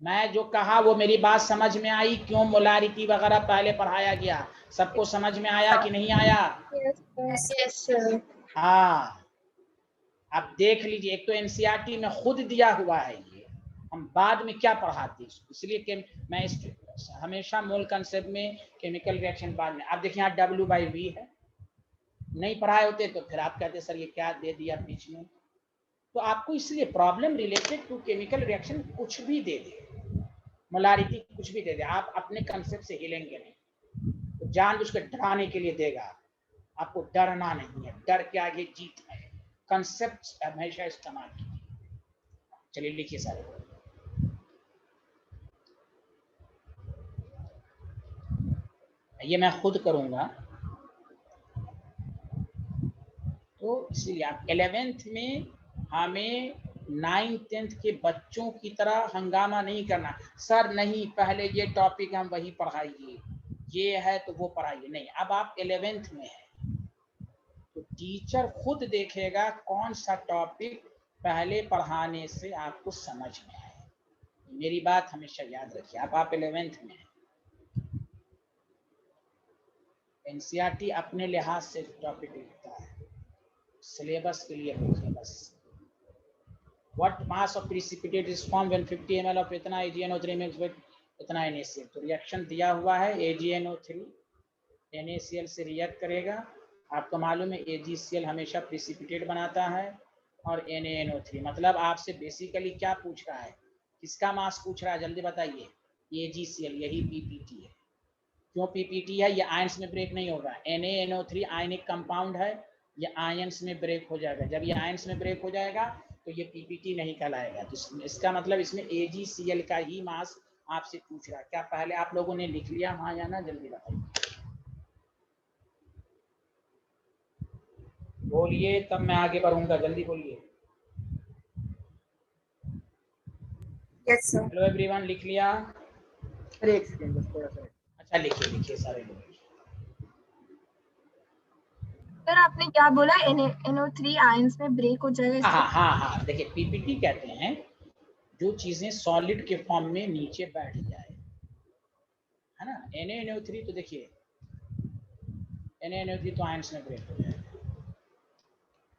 मैं जो कहा वो मेरी बात समझ में आई? क्यों मोलारिटी वगैरह पहले पढ़ाया गया, सबको समझ में आया कि नहीं आया?
Yes, sir.
हाँ, आप देख लीजिए, एक तो एनसीईआरटी में खुद दिया हुआ है ये, हम बाद में क्या पढ़ाते हैं, इसलिए कि मैं हमेशा मूल कंसेप्ट में केमिकल रिएक्शन बाद में। आप देखिए यहाँ W by V है, नहीं पढ़ाए होते तो फिर आप कहते सर ये क्या दे दिया बीच में। तो आपको इसलिए problem related to chemical reaction कुछ भी दे दे, मोलारिटी कुछ भी दे दे, आप अपने कंसेप्ट से हिलेंगे नहीं। तो जानबूझकर डराने के लिए देगा, आपको डरना नहीं है, डर के आगे जीत है। कंसेप्ट हमेशा इस्तेमाल कीजिए। चलिए लिखिए सारे, ये मैं खुद करूंगा। तो इसीलिए आप 11th में हमें 9th 10th के बच्चों की तरह हंगामा नहीं करना, सर नहीं पहले ये टॉपिक हम वही पढ़ाइए, ये है तो वो पढ़ाइए, नहीं। अब आप 11th में हैं तो टीचर खुद देखेगा कौन सा टॉपिक पहले पढ़ाने से आपको समझ में आए। मेरी बात हमेशा याद रखिए। अब आप 11th में हैं, एनसीईआरटी अपने लिहाज से टॉपिक लिखता है, सिलेबस के लिए लिखिए बस। What mass of precipitate is form when 50 ml of इतना AgNO3 मिक्स विद इतना NaCl। तो रिएक्शन दिया हुआ है, AgNO3 NaCl से रिएक्ट करेगा। आपको मालूम है AgCl हमेशा प्रिसिपिटेट बनाता है और NaNO3, मतलब आपसे बेसिकली क्या पूछ रहा है, किसका मास पूछ रहा है? जल्दी बताइए। AgCl, यही PPT है। क्यों PPT है? ये आयंस में ब्रेक नहीं होगा। NaNO3 आयनिक कंपाउंड है, ये आयंस में ब्रेक हो जाएगा। जब ये आयंस में ब्रेक हो जाएगा तो ये PPT नहीं कहलाएगा। तो इसका मतलब इसमें AgCl का ही मास आपसे पूछ रहा है। क्या पहले आप लोगों ने लिख लिया, हाँ या ना? जल्दी बताइए, बोलिए तब मैं आगे बढ़ूंगा। जल्दी बोलिए।
Yes, sir.
हेलो एवरीवन, लिख लिया?
अरे एक सेकंड बस थोड़ा सा।
अच्छा लिखिए लिखिए सारे लोग।
सर आपने क्या बोला? NO3 आयंस में ब्रेक हो जाएगा
हाँ
इससे?
हाँ हाँ, देखिए PPT कहते हैं जो चीजें सॉलिड के फॉर्म में नीचे बैठ जाए, है ना। NaNO3 तो देखिए NaNO3 तो आयंस में ब्रेक हो जाएगा,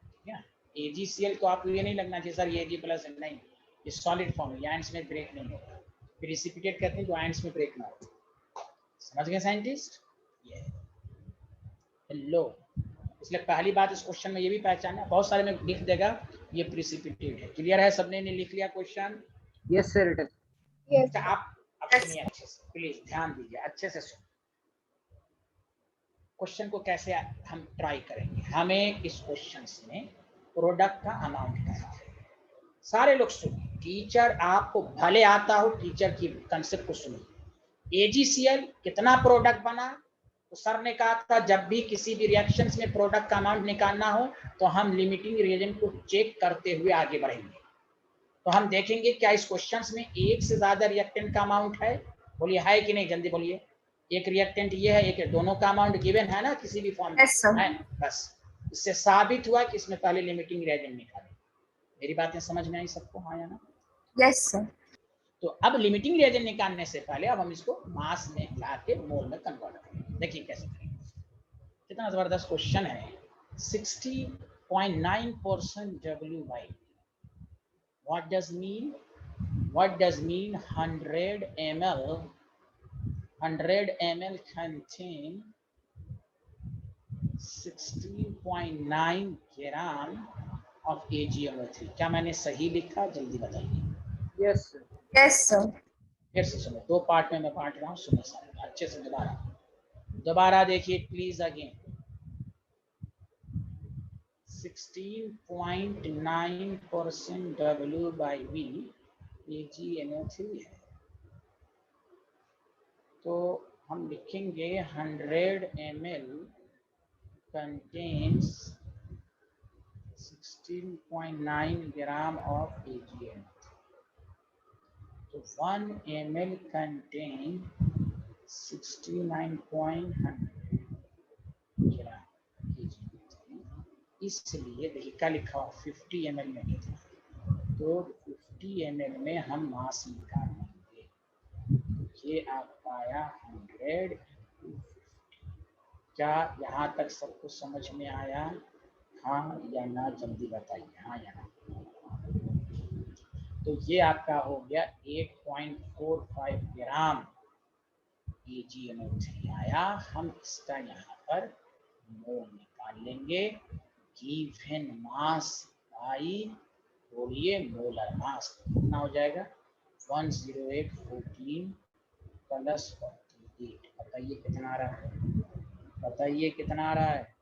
ठीक है। AgCl को आपको ये नहीं लगना चाहिए सर ये Ag प्लस है, नहीं, ये सॉलिड फॉर्म है, आयंस में ब्रेक नहीं होगा। प्रिसिपिटेट कहते हैं जो आयंस में ब्रेक ना हो। समझ गए साइंटिस्ट? ये हेलो, इसलिए पहली बात इस क्वेश्चन में ये भी पहचानना, बहुत सारे में लिख देगा ये प्रिसिपिटेट है। क्लियर है? सबने ने लिख लिया question?
Yes sir, it is.
Yes.
अच्छा आप सुनिए अच्छे से, प्लीज ध्यान दीजिए, अच्छे से सुनिए। क्वेश्चन को कैसे हम ट्राई करेंगे, हमें इस क्वेश्चन में प्रोडक्ट का अमाउंट करना है। सारे लोग सुनिए, टीचर आपको भले आता हो, टीचर की कंसेप्ट को सुनिए। AgCl कितना प्रोडक्ट बना, तो सर ने कहा था जब भी किसी भी रिएक्शंस में प्रोडक्ट का अमाउंट निकालना हो तो हम लिमिटिंग रिएजेंट को चेक करते हुए आगे बढ़ेंगे। तो हम देखेंगे क्या इस क्वेश्चंस में एक से ज्यादा रिएक्टेंट का अमाउंट है, बोलिए है कि नहीं, जल्दी बोलिए। एक रिएक्टेंट ये है, एक दोनों का अमाउंट गिवन है ना किसी भी फॉर्म में,
Yes, sir.
है। बस इससे साबित हुआ कि इसमें पहले लिमिटिंग रिएजेंट निकाले। मेरी बातें समझ में आई सबको, हाँ या ना?
Yes, sir.
तो अब लिमिटिंग रिएजेंट निकालने से पहले अब हम इसको मास में ला के मोल में कन्वर्ट करेंगे। देखिए कैसे करेंगे, कितना जबरदस्त क्वेश्चन है। 60.9% W/V. What does mean? What does mean 100 ml? 100 ml contain 16.9 gram of AgNO3। क्या मैंने सही लिखा, जल्दी बताइए।
Yes
Yes, sir.
फिर से सुनो, दो पार्ट में मैं बांट रहा हूँ, सुनो सारे अच्छे से। दोबारा देखिए प्लीज अगेन। 16.9% W/V AgNO3 है। तो हम लिखेंगे 100 ml contains 16.9 gram of AgNO3। तो 1 ml contain 69.100 gram AgNO3। इसलिए देखिए क्या लिखा हो, 50 ml में कितना, तो 50 ml में हम मास निकालेंगे। ये आपका आया 100। क्या यहाँ तक सबको समझ में आया, हाँ या ना, जल्दी बताइए, हाँ या ना। तो ये आपका हो गया 8.45 ग्राम AgNO3 आया। हम इसका यहाँ पर मोल निकाल लेंगे। गिवन मास बाई, बोलिए मोलर मास, कितना हो जाएगा 10814 प्लस 48। बताइए कितना आ रहा है, बताइए कितना आ रहा है।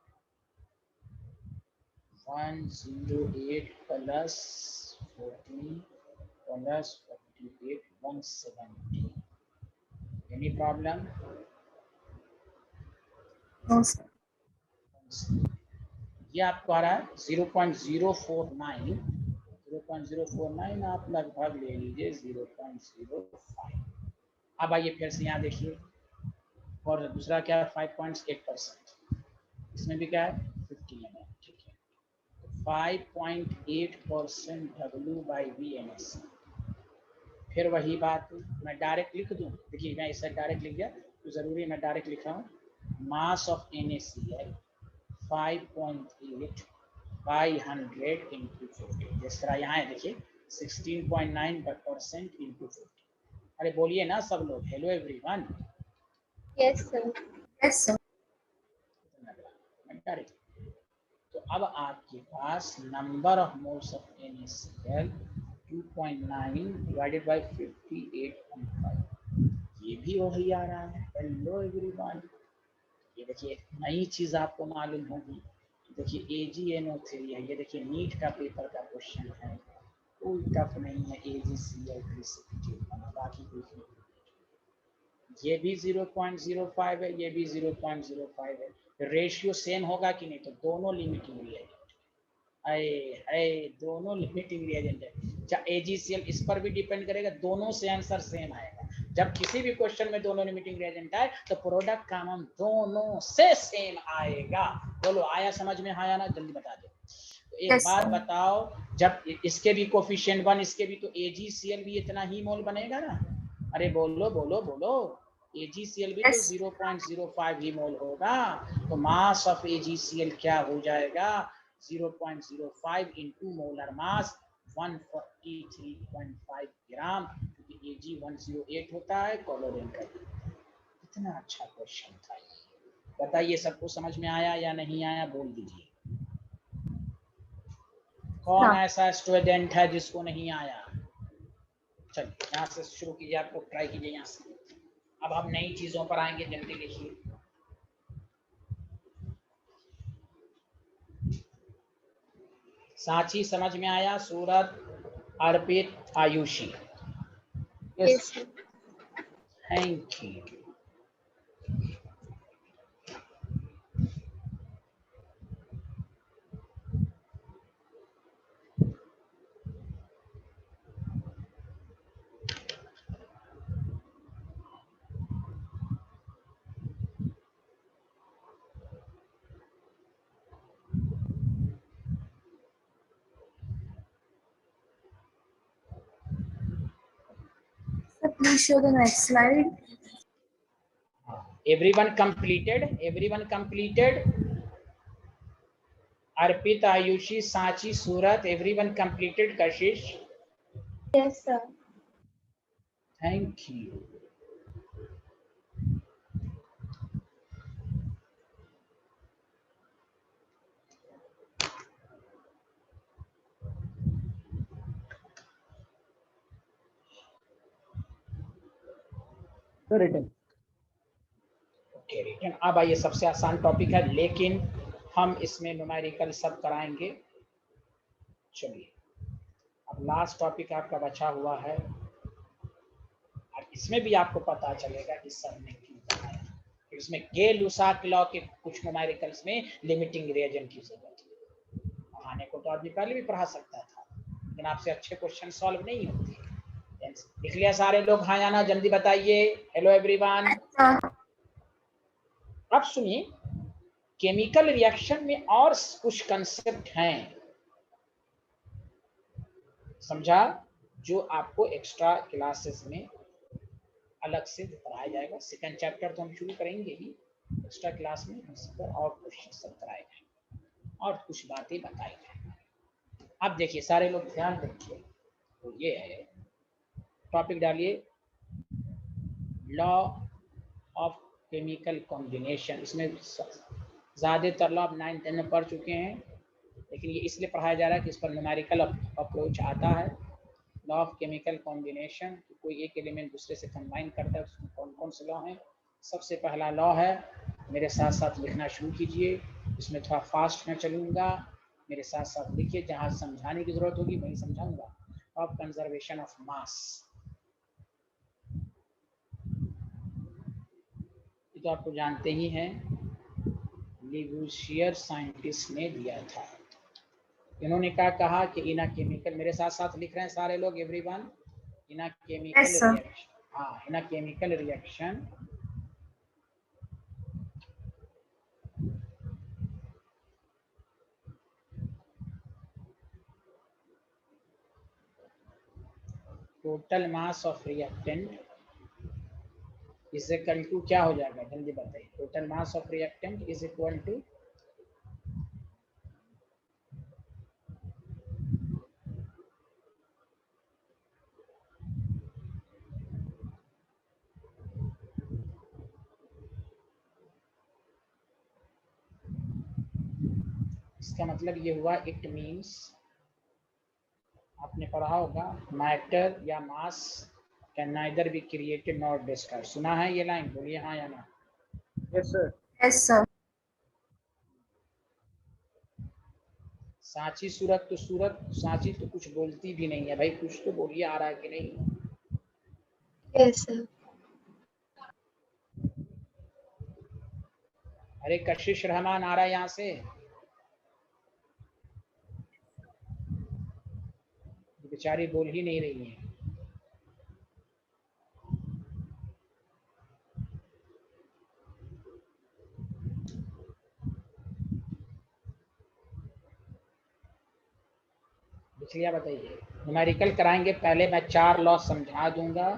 108 plus 14 plus 48 170। Any problem?
No, sir.
ये आपको आ रहा है 0.049। 0.049 आप लगभग ले लीजिए 0.05। अब आइए फिर से यहाँ देखिए, और दूसरा क्या है 5.8%, इसमें भी क्या है 50 ml, ठीक है। 5.8% W/V NaC। फिर वही बात, मैं डायरेक्ट लिख दूं, देखिए मैं इसे डायरेक्ट लिख दिया तो जरूरी मैं डायरेक्ट लिख रहा हूँ। Mass of NaCl 5.8 by 100 into 50। जिस तरह यहाँ है देखिए 16.9% इंटू 50। अरे बोलिए ना सब लोग, hello everyone.
Yes, sir. Yes, sir.
तो अब आपके पास number of moles of NaCl 2.9 divided by 58.5, ये भी वही आ रहा है। हेलो एवरीवन, ये देखिए नई चीज आपको मालूम होगी। देखिए AgNO3 है, ये देखिए नीट का पेपर का क्वेश्चन है, कोई टफ नहीं है। AgCl प्रिसिपिटेट बना, बाकी कुछ नहीं। ये भी 0.05 है, ये भी 0.05 है। रेशियो सेम होगा कि नहीं, तो दोनों लिमिटिंग रिएजेंट है, दोनों लिमिटिंग रिएजेंट है। AgCl इस पर भी डिपेंड करेगा, दोनों से आंसर सेम आएगा। जब किसी भी क्वेश्चन में दोनों लिमिटिंग रिएजेंट आए तो प्रोडक्ट का नाम दोनों से सेम आएगा। बोलो आया समझ में, हाँ या ना, जल्दी बता दो। तो एक
Yes,
बात
sir.
बताओ, जब इसके भी कोफिशिएंट 1, इसके भी, तो AgCl भी इतना ही मोल बनेगा ना। अरे बोलो बोलो बोलो, AgCl भी तो
Yes.
0.05 ही मोल होगा। तो मास ऑफ AgCl क्या हो जाएगा 0.05 इंटू मोलर मास 143.5 ग्राम, क्योंकि Ag108 होता है क्लोरीन का। कितना अच्छा क्वेश्चन था ये। बताइए सबको समझ में आया या नहीं आया, बोल दीजिए। कौन
हाँ।
ऐसा स्टूडेंट है जिसको नहीं आया? चलिए यहाँ से शुरू कीजिए, आपको ट्राई कीजिए यहाँ से। अब हम नई चीजों पर आएंगे, जल्दी लिखिए। सांची समझ में आया, Surat Arpit, Aayushi.
Yes, sir.
Thank you.
Sir, please show the next slide.
Everyone completed? Everyone completed? Arpit, Ayushi, Sanchi, Surat, everyone completed? Kashish?
Yes, sir.
Thank you.
तो रिटर्न
ओके, रिटर्न। अब आइए, सबसे आसान टॉपिक है, लेकिन हम इसमें न्यूमेरिकल सब कराएंगे। चलिए, अब लास्ट टॉपिक आपका बचा हुआ है, और इसमें भी आपको पता चलेगा कि सर ने क्यों बनाया। इसमें गै-लुसाक लॉ के कुछ न्यूमेरिकल्स में लिमिटिंग रिएजन की जरूरत है। पढ़ाने को तो आदमी पहले भी पढ़ा सकता था, लेकिन आपसे अच्छे क्वेश्चन सॉल्व नहीं होते। लिख लिया सारे लोग? हाँ या ना, जल्दी बताइए। Hello everyone.
Sir.
अब सुनिए, केमिकल रिएक्शन में और कुछ कंसेप्ट हैं, समझा, जो आपको एक्स्ट्रा क्लासेस में अलग से पढ़ाया जाएगा। सेकंड चैप्टर तो हम शुरू करेंगे ही, एक्स्ट्रा क्लास में हम सब और क्वेश्चन सब कराए जाएंगे और कुछ बातें बताई जाएंगी। अब देखिए सारे लोग ध्यान रखिए, तो ये है टॉपिक, डालिए लॉ ऑफ केमिकल कॉम्बिनेशन। इसमें ज़्यादातर लॉ आप 9th 10th में पढ़ चुके हैं, लेकिन ये इसलिए पढ़ाया जा रहा है कि इस पर न्यूमेरिकल अप्रोच आता है। लॉ ऑफ केमिकल कॉम्बिनेशन, कोई एक एलिमेंट दूसरे से कंबाइन करता है, उसमें कौन कौन से लॉ हैं। सबसे पहला लॉ है, मेरे साथ साथ लिखना शुरू कीजिए, इसमें थोड़ा फास्ट में चलूँगा, मेरे साथ साथ लिखिए, जहाँ समझाने की जरूरत होगी वहीं समझाऊंगा। ऑफ कंजर्वेशन ऑफ मास, तो आपको जानते ही हैं, लिवूशियर साइंटिस्ट ने दिया था। इन्होंने क्या कहा कि इन अ केमिकल, मेरे साथ साथ लिख रहे हैं सारे लोग, everyone, in a chemical
Yes, sir.
Reaction, हाँ, in a chemical reaction total mass of reactant is equal to, क्या हो जाएगा जल्दी बताइए। Total mass of reactant is equal to इसका मतलब ये हुआ, इट मीन्स, आपने पढ़ा होगा, मैटर या mass can neither be created not destroyed. सुना है ये लाइन? बोलिए हाँ या ना।
Yes sir.
Yes, sir.
Sanchi, Surat, तो सूरत सांची तो कुछ बोलती भी नहीं है भाई, कुछ तो बोलिए, आ रहा है कि नहीं?
Yes, sir.
अरे कशिश रहमान आ रहा है यहाँ से? बेचारी बोल ही नहीं रही है। लिखिए, बताइए। न्यूमेरिकल कराएंगे, पहले मैं 4 लॉ समझा दूंगा,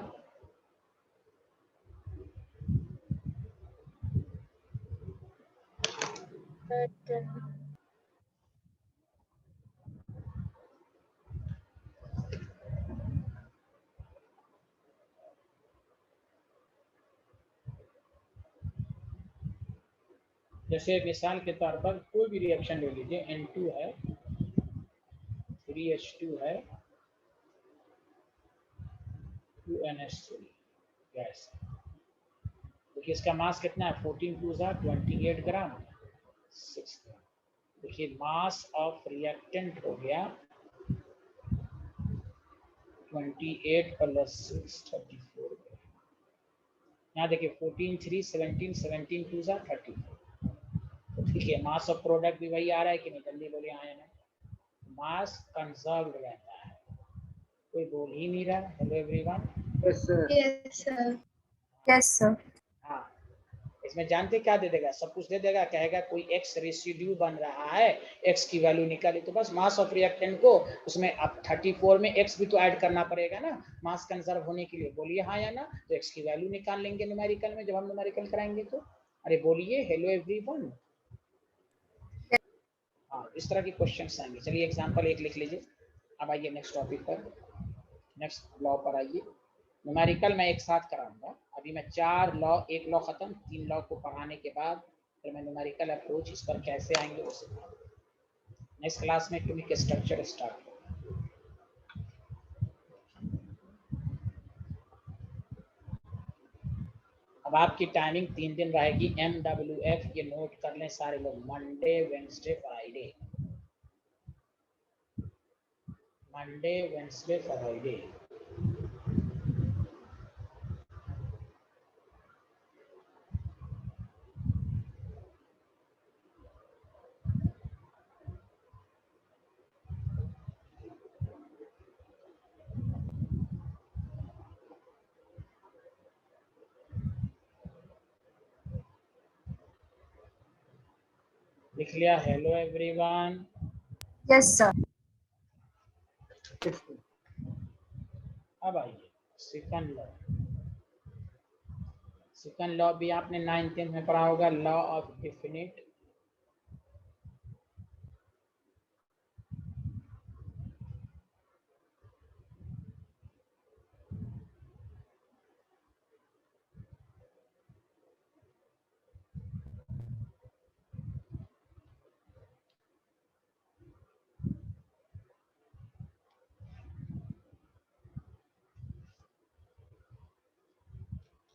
जैसे मिसाल के तौर पर कोई भी रिएक्शन ले लीजिए, N2 है, 3H2 है, 2NH3 गैस। देखिए इसका मास कितना है, 14 2 28 ग्राम, 6 ग्राम। देखिए मास ऑफ रिएक्टेंट हो गया 28 प्लस 6 34। यहाँ देखिए 14 3 17 17 2 जा 34। तो ठीक है, मास ऑफ प्रोडक्ट भी वही आ रहा है कि नहीं, जल्दी बोलिए हाँ या नहीं। मास कंजर्व रहता है, कोई बोल ही नहीं रहा। Hello everyone.
Yes, sir. Yes, sir.
हाँ, इसमें जानते क्या दे देगा, सब कुछ दे देगा, कहेगा कोई एक्स रेसिड्यू बन रहा है, एक्स की वैल्यू निकाली, तो बस मास ऑफ रिएक्टेंट को उसमें अब 34 में एक्स भी तो ऐड करना पड़ेगा ना मास कंजर्व होने के लिए। बोलिए हाँ या ना। तो एक्स की वैल्यू निकाल लेंगे न्यूमेरिकल में, जब हम न्यूमेरिकल कराएंगे तो। अरे बोलिए हेलो एवरीवन। हाँ, इस तरह के क्वेश्चंस आएंगे। चलिए एग्जांपल एक लिख लीजिए। अब आइए नेक्स्ट टॉपिक पर, नेक्स्ट लॉ पर आइए। न्यूमेरिकल मैं एक साथ कराऊंगा। अभी मैं 4 लॉ, एक लॉ खत्म, 3 लॉ को पढ़ाने के बाद फिर मैं न्यूमेरिकल अप्रोच इस पर कैसे आएंगे वो सिखाऊंगा। नेक्स्ट क्लास में क्योंकि स्ट्रक्चर स्टार्ट होगा। अब आपकी टाइमिंग 3 दिन रहेगी। MWF ये नोट कर लें सारे लोग, Monday Wednesday Friday, Monday Wednesday Friday. लिख लिया हेलो एवरीवन।
Yes, sir.
अब आइए सेकंड लॉ। सेकंड लॉ भी आपने 9th 10th में पढ़ा होगा, लॉ ऑफ डेफिनिट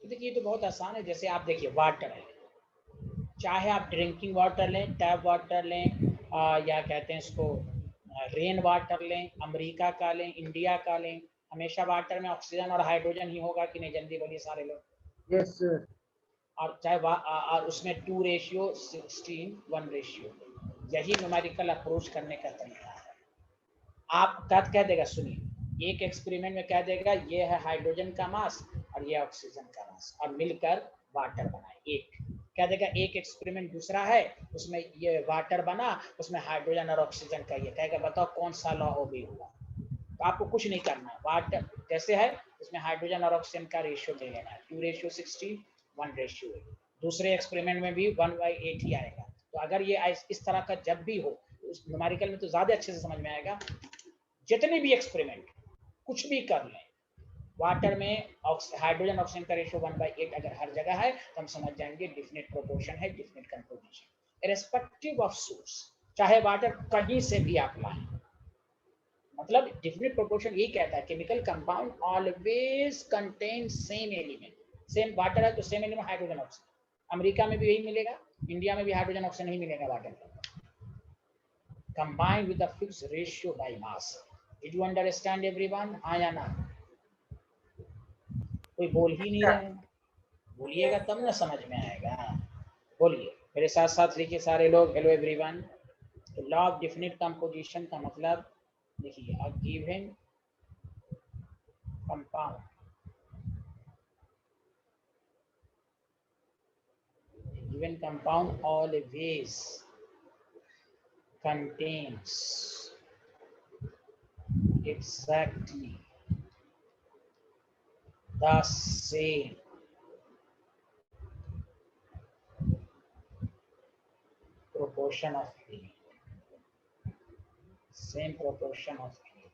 देखिए, तो बहुत आसान है। जैसे आप देखिए वाटर है, चाहे आप ड्रिंकिंग वाटर लें, टैप वाटर लें, या कहते हैं इसको रेन वाटर लें, अमेरिका का लें, इंडिया का लें, हमेशा वाटर में ऑक्सीजन और हाइड्रोजन ही होगा कि नहीं, जल्दी बोलिए सारे लोग।
Yes sir.
और चाहे और उसमें 2:16:1 यही न्यूमेरिकल अप्रोच करने का तरीका है। आप कह देगा, सुनिए, एक एक्सपेरिमेंट में कह देगा ये है हाइड्रोजन का मास और ये ऑक्सीजन का मास और मिलकर वाटर बनाए। एक कह देगा एक एक्सपेरिमेंट दूसरा है, उसमें ये वाटर बना, उसमें हाइड्रोजन और ऑक्सीजन का ये, कहेगा बताओ कौन सा लॉ ओबे हुआ। तो आपको कुछ नहीं करना है, वाटर जैसे है उसमें हाइड्रोजन और ऑक्सीजन का रेशियो ले लेना है, 2:16:1। दूसरे एक्सपेरिमेंट में भी 1/8 ही आएगा। तो अगर ये इस तरह का जब भी हो, उस न्यूमेरिकल में तो ज्यादा अच्छे से समझ में आएगा। जितने भी एक्सपेरिमेंट कुछ भी कर लें, वाटर में हाइड्रोजन ऑक्सीजन का रेशियो 1/8 अगर हर जगह है तो हम समझ जाएंगे डिफिनिट प्रोपोर्शन है, definite composition, irrespective of source. चाहे वाटर कहीं से भी आप लाएं, मतलब डिफिनिट प्रोपोर्शन ये कहता है chemical compound always contain same element. Same water है तो same element hydrogen oxygen. America में भी यही मिलेगा, इंडिया में भी हाइड्रोजन ऑक्सीजन ही मिलेगा वाटर का, combined with a fixed ratio by mass. Did you understand everyone? हाँ या ना? कोई बोल ही नहीं रहे, बोलिएगा तब ना समझ में आएगा। बोलिए मेरे साथ साथ लिखिए सारे लोग, हेलो एवरीवन। तो लॉ ऑफ डेफिनिट कंपोजिशन का मतलब देखिए, a given compound always contains exactly the same proportion of heat, same proportion of heat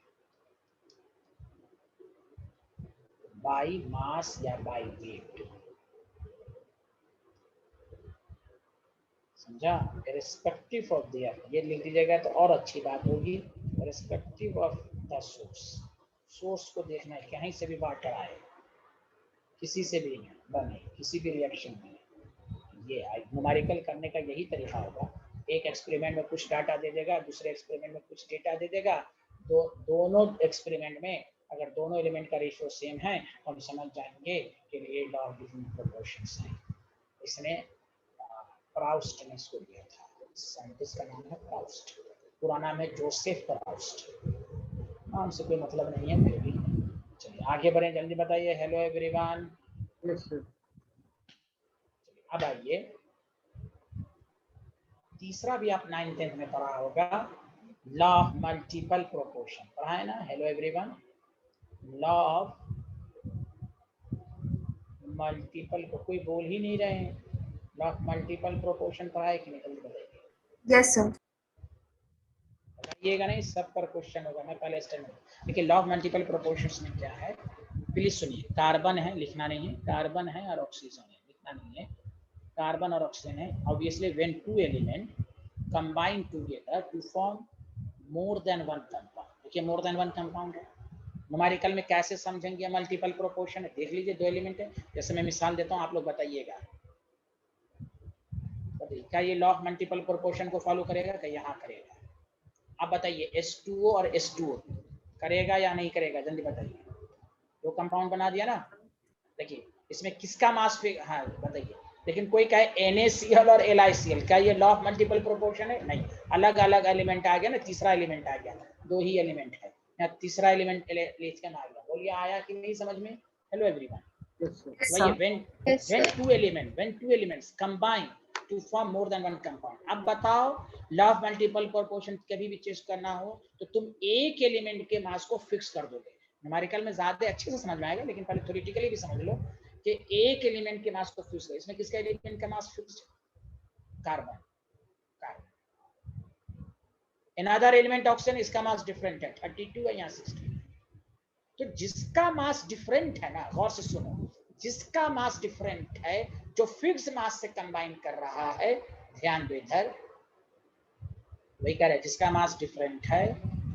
by mass या by weight। समझा? irrespective of their, ये लिख दीजिएगा तो और अच्छी बात होगी। irrespective of the source, source को देखना है, कहीं से भी वाटर आए, किसी से भी बने, किसी भी रिएक्शन में, ये न्यूमेरिकल करने का यही तरीका होगा। एक एक्सपेरिमेंट में कुछ डाटा दे देगा, दूसरे एक्सपेरिमेंट में कुछ डेटा दे देगा, दोनों एक्सपेरिमेंट में अगर दोनों एलिमेंट का रेशियो सेम है तो हम समझ जाएंगे कि ये लॉ ऑफ डिफरेंट प्रोपोर्शंस है। इसने प्राउस्ट ने इसको दिया था, साइंटिस्ट का नाम है प्राउस्ट, पूरा नाम है जोसेफ प्राउस्ट, नाम से कोई मतलब नहीं है फिर भी। चलिए आगे बढ़े, जल्दी बताइए। Hello everyone.
Yes sir.
अब आइए, तीसरा भी आप 9th 10th में पढ़ा होगा, लॉ ऑफ मल्टीपल प्रोपोर्शन, पढ़ा है ना? Hello everyone, law of multiple को कोई बोल ही नहीं रहे हैं। लॉ ऑफ मल्टीपल प्रोपोर्शन पढ़ा है कि नहीं? जल्दी बताइए।
Yes sir.
बताइएगा नहीं, सब पर क्वेश्चन होगा, मैं पहले स्टैंड। देखिए लॉ ऑफ मल्टीपल प्रोपोर्शंस में क्या है, प्लीज सुनिए। कार्बन है, लिखना नहीं है, कार्बन है और ऑक्सीजन है, लिखना नहीं है। कार्बन और ऑक्सीजन है, obviously when two element combine together to form more than one compound. देखिए मोर देन वन कंपाउंड है, न्यूमेरिकल में कैसे समझेंगे मल्टीपल प्रोपोर्शन है, देख लीजिए। दो एलिमेंट है, जैसे मैं मिसाल देता हूँ, आप लोग बताइएगा। क्या ये लॉ ऑफ मल्टीपल प्रोपोर्शन को फॉलो करेगा? क्या यहाँ करेगा? आप बताइए, H2O और H2O करेगा या नहीं करेगा? जल्दी बताइए। दो कंपाउंड बना दिया ना। देखिए इसमें किसका मास फिर, हाँ बताइए। लेकिन कोई कहे NaCl और LiCl, क्या ये लॉ ऑफ मल्टीपल प्रोपोर्शन है? नहीं, अलग अलग एलिमेंट आ गया ना, तीसरा एलिमेंट आ गया, दो ही एलिमेंट है, यहाँ तीसरा एलिमेंट लेके आ गया। बोलिए आया कि नहीं समझ में? Hello everyone. वही when two elements combine to form more than one compound। अब बताओ, लॉ ऑफ मल्टीपल प्रोपोर्शन कभी भी चेक करना हो तो तुम एक एलिमेंट के मास को फिक्स कर दोगे। न्यूमेरिकल में ज्यादा अच्छे से समझ में आएगा, लेकिन पहले थ्योरेटिकली भी समझ लो कि एक एलिमेंट के मास को फिक्स कर। इसमें किसका एलिमेंट का mass fix? Carbon. Another element oxygen, इसका मास डिफरेंट है, 32 है, यहाँ 60। तो जिसका मास डिफरेंट है ना, गौर से सुनो, जिसका मास डिफरेंट है, जो फिक्स मास से कंबाइन कर रहा है, ध्यान दो इधर, वही कह रहे जिसका मास डिफरेंट है,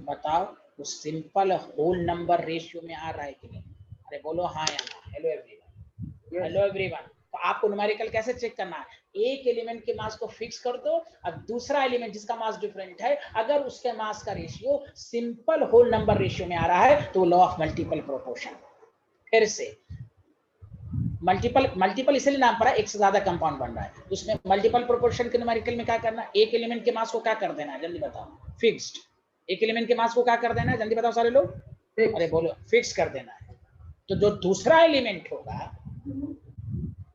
बताओ वो सिंपल होल नंबर रेशियो में आ रहा है कि नहीं? अरे बोलो हाँ या ना। Hello everyone, hello everyone. तो आपको न्यूमेरिकल कैसे चेक करना है? एक एलिमेंट के मास को फिक्स कर दो, अब दूसरा एलिमेंट जिसका मास डिफरेंट है, अगर उसके मास का ratio simple whole number ratio में आ रहा है तो लॉ ऑफ मल्टीपल प्रोपोर्शन। फिर से मल्टीपल इसलिए नाम पड़ा, एक से ज्यादा कंपाउंड बन रहा है, उसमें मल्टीपल प्रोपोर्शन के न्यूमेरिकल में क्या करना? एक एलिमेंट के मास को क्या कर देना है? जल्दी बताओ। फिक्स्ड। एक एलिमेंट के मास को क्या कर देना है? जल्दी बताओ सारे लोग। अरे बोलो, फिक्स कर देना है। तो जो दूसरा एलिमेंट होगा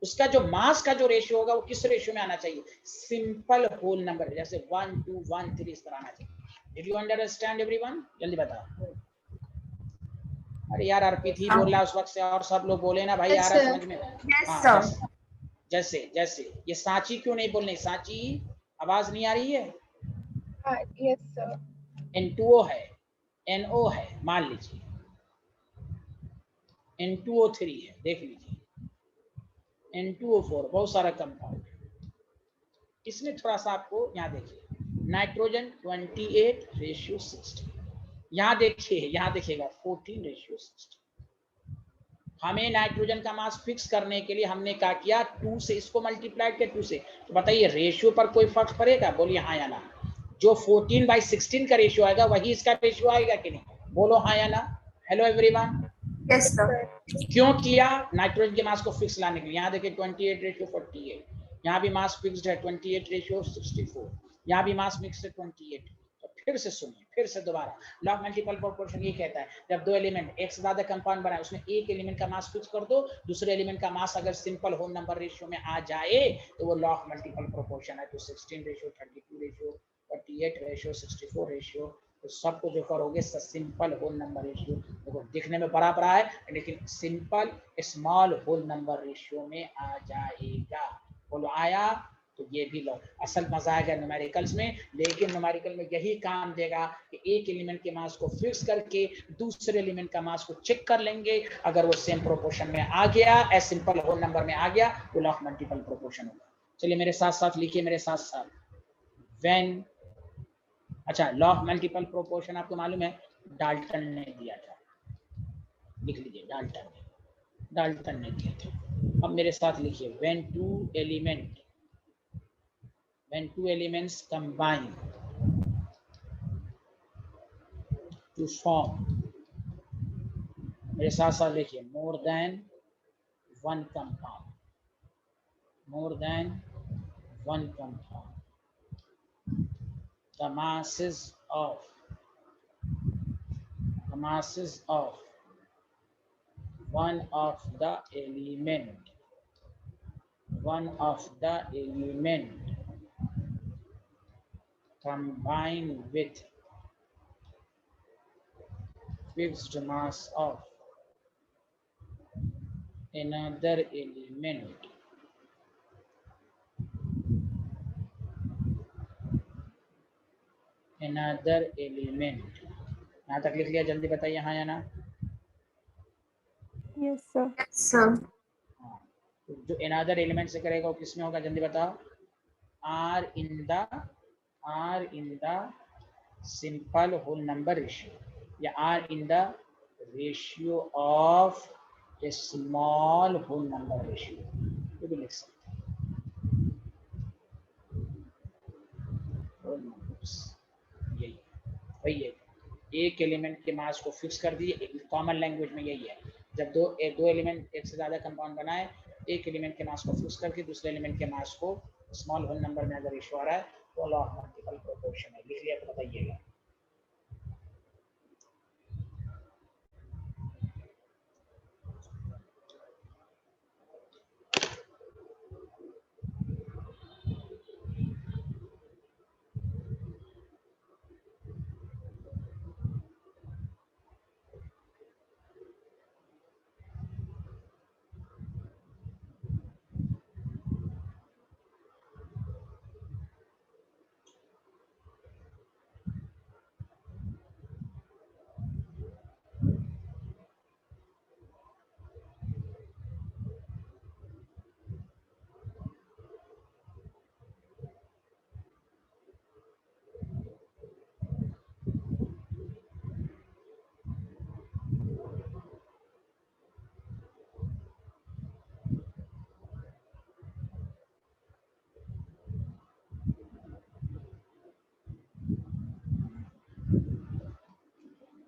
उसका जो मास का जो रेशियो होगा वो किस रेशियो में आना चाहिए? सिंपल होल नंबर, जैसे 1 2 1 3 इस तरह आना चाहिए। Did you understand everyone? जल्दी बताओ। अरे यार अर्पित ही बोल रहा है उस वक्त से, और सब लोग बोले ना भाई, आ रहा है समझ में? हाँ, जैसे ये सांची क्यों नहीं बोल रही? सांची आवाज नहीं आ रही है?
Yes sir.
N2O है, NO है, मान लीजिए N2O3 है, देख लीजिए N2O4, बहुत सारा कंपाउंड। इसमें थोड़ा सा आपको यहाँ देखिए, नाइट्रोजन 28:60, यहाँ देखिए, यहाँ देखिएगा 14:60। हमें नाइट्रोजन का मास फिक्स करने के लिए हमने क्या किया? 2 से इसको मल्टीप्लाई किया 2 से। तो बताइए रेशियो पर कोई फर्क पड़ेगा? बोलिए हाँ या ना। जो 14/16 का रेशियो आएगा वही इसका रेशियो आएगा कि नहीं? बोलो हाँ या ना। Hello everyone.
Yes sir.
क्यों किया? नाइट्रोजन के मास को फिक्स लाने के लिए। यहाँ देखिए 28:48, यहाँ भी मास फिक्स्ड है 28:64, यहाँ भी मास फिक्स है 28। तो फिर से सुनिए, फिर से दोबारा, लॉ ऑफ मल्टीपल प्रोपोर्शन ये कहता है, जब दो एलिमेंट एक से ज्यादा कंपाउंड बनाए, उसमें एक एलिमेंट का मास फिक्स कर दो, दूसरे एलिमेंट का मास अगर सिंपल होल नंबर रेशियो में आ जाए तो वो लॉ ऑफ मल्टीपल प्रोपोर्शन है। तो 16:32:48:64 रेशियो, तो सबको जो करोगे सिंपल होल नंबर रेशियो, देखो दिखने में बड़ा बड़ा है लेकिन simple small whole number ratio में आ जाएगा। बोलो आया? तो ये भी लो, असल मजा आएगा न्यूमेरिकल्स में, लेकिन न्यूमेरिकल में यही काम देगा कि एक एलिमेंट के मास को फिक्स करके दूसरे एलिमेंट का मास को चेक कर लेंगे, अगर वो सेम प्रोपोर्शन में आ गया, ए सिंपल होल नंबर में आ गया, तो लॉ ऑफ मल्टीपल प्रोपोर्शन होगा। चलिए मेरे साथ साथ लिखिए, मेरे साथ साथ, व्हेन, अच्छा लॉ ऑफ मल्टीपल प्रोपोर्शन आपको मालूम है डाल्टन ने दिया था, लिख लीजिए, डाल्टन ने दिया था। अब मेरे साथ लिखिए, when two elements combine to form मेरे साथ साथ लिखिए, मोर than one compound, more than one compound, the masses of one of the element combined with fixed mass of another element यहाँ तक लिख लिया? जल्दी बताइए हाँ या ना।
Yes, sir.
Yes, sir.
हाँ, तो जो another element से करेगा वो किस में होगा? जल्दी बताओ। R in the simple whole number ratio या R in the ratio of a small whole number ratio, ये भी लिख सकते हैं। whole numbers यही वही है, एक एलिमेंट के मास को फिक्स कर दिए। कॉमन लैंग्वेज में यही है, जब दो एलिमेंट एक से ज्यादा कंपाउंड बनाए, एक एलिमेंट के मास को फिक्स करके दूसरे एलिमेंट के मास को स्मॉल होल नंबर में अगर रेशियो आ रहा है तो लॉ ऑफ मल्टीपल प्रोपोर्शन है। लिख लिया तो बताइएगा।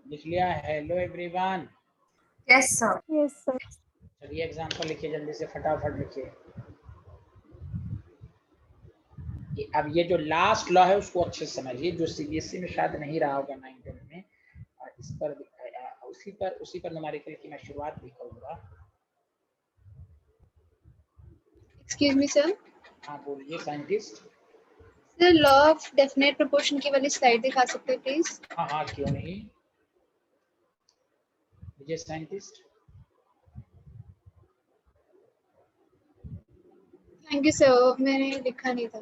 लिख लिया? Hello everyone.
Yes, sir.
Yes, sir.
चलिए एग्जांपल लिखिए, जल्दी से फटाफट लिखिए। अब ये जो लास्ट लॉ है उसको अच्छे से समझिए, जो सीबीएसई में शायद नहीं रहा होगा 9th में, और इस पर उसी पर न्यूमेरिकल की मैं शुरुआत भी करूंगा।
Excuse me sir.
हाँ बोलिए scientist.
Sir law of definite proportion की वाली स्लाइड दिखा सकते हैं प्लीज?
हाँ हाँ क्यों नहीं, विजय साइंटिस्ट।
थैंक यू सर, मैंने लिखा नहीं था।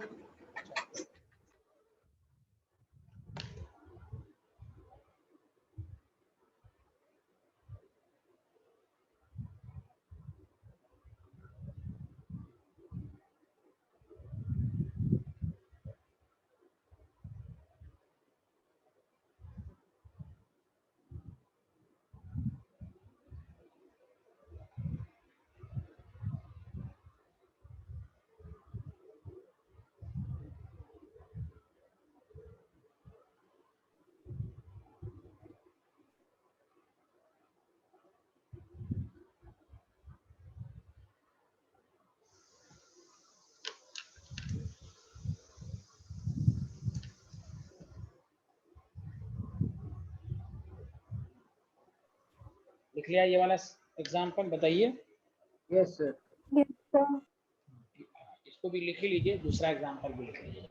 लिख लिया ये वाला एग्जांपल? बताइए।
Yes sir.
Yes, sir.
इसको भी लिख ही लीजिए, दूसरा एग्जांपल भी लिख लीजिए।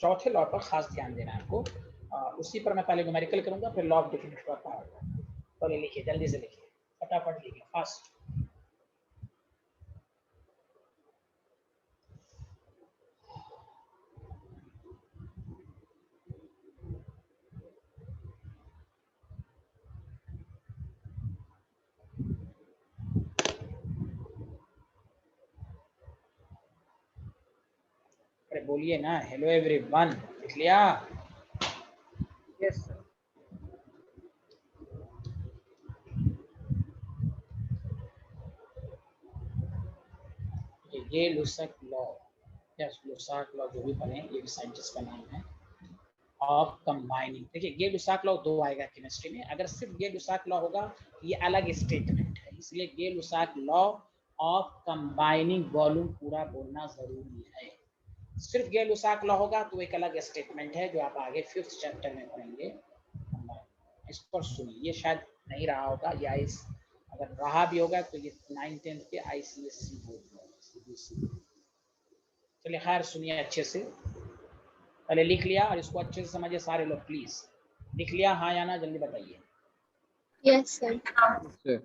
चौथे लॉ पर खास ध्यान देना है आपको, उसी पर मैं पहले न्यूमेरिकल करूंगा, फिर लॉ ऑफ डेफिनेट पर आऊंगा। तो लिखिए, जल्दी से लिखिए, फटाफट लिखिए, फास्ट। अरे बोलिए ना, हेलो एवरीवन। लिख लिया?
Yes sir.
ये लुसाक लॉ या लुसाक लॉ जो भी बने, ये भी साइंटिस्ट का नाम है। Of combining. देखिए गे-लुसाक लॉ 2 आएगा केमिस्ट्री में, अगर सिर्फ गे-लुसाक लॉ होगा ये अलग स्टेटमेंट है, इसलिए गे-लुसाक लॉ ऑफ कंबाइनिंग वॉल्यूम पूरा बोलना जरूरी है। सिर्फ गे-लुसाक लॉ होगा तो एक अलग स्टेटमेंट है जो आप आगे 5th चैप्टर में पढ़ेंगे। इस पर सुनिए, ये शायद नहीं रहा होगा या इस अगर रहा भी होगा तो ये 9th-10th के ICSE बोर्ड में, CBSE। चलिए खैर सुनिए अच्छे से, पहले लिख लिया और इसको अच्छे से समझिए सारे लोग प्लीज। लिख लिया हाँ या ना, जल्दी बताइए।
Yes sir.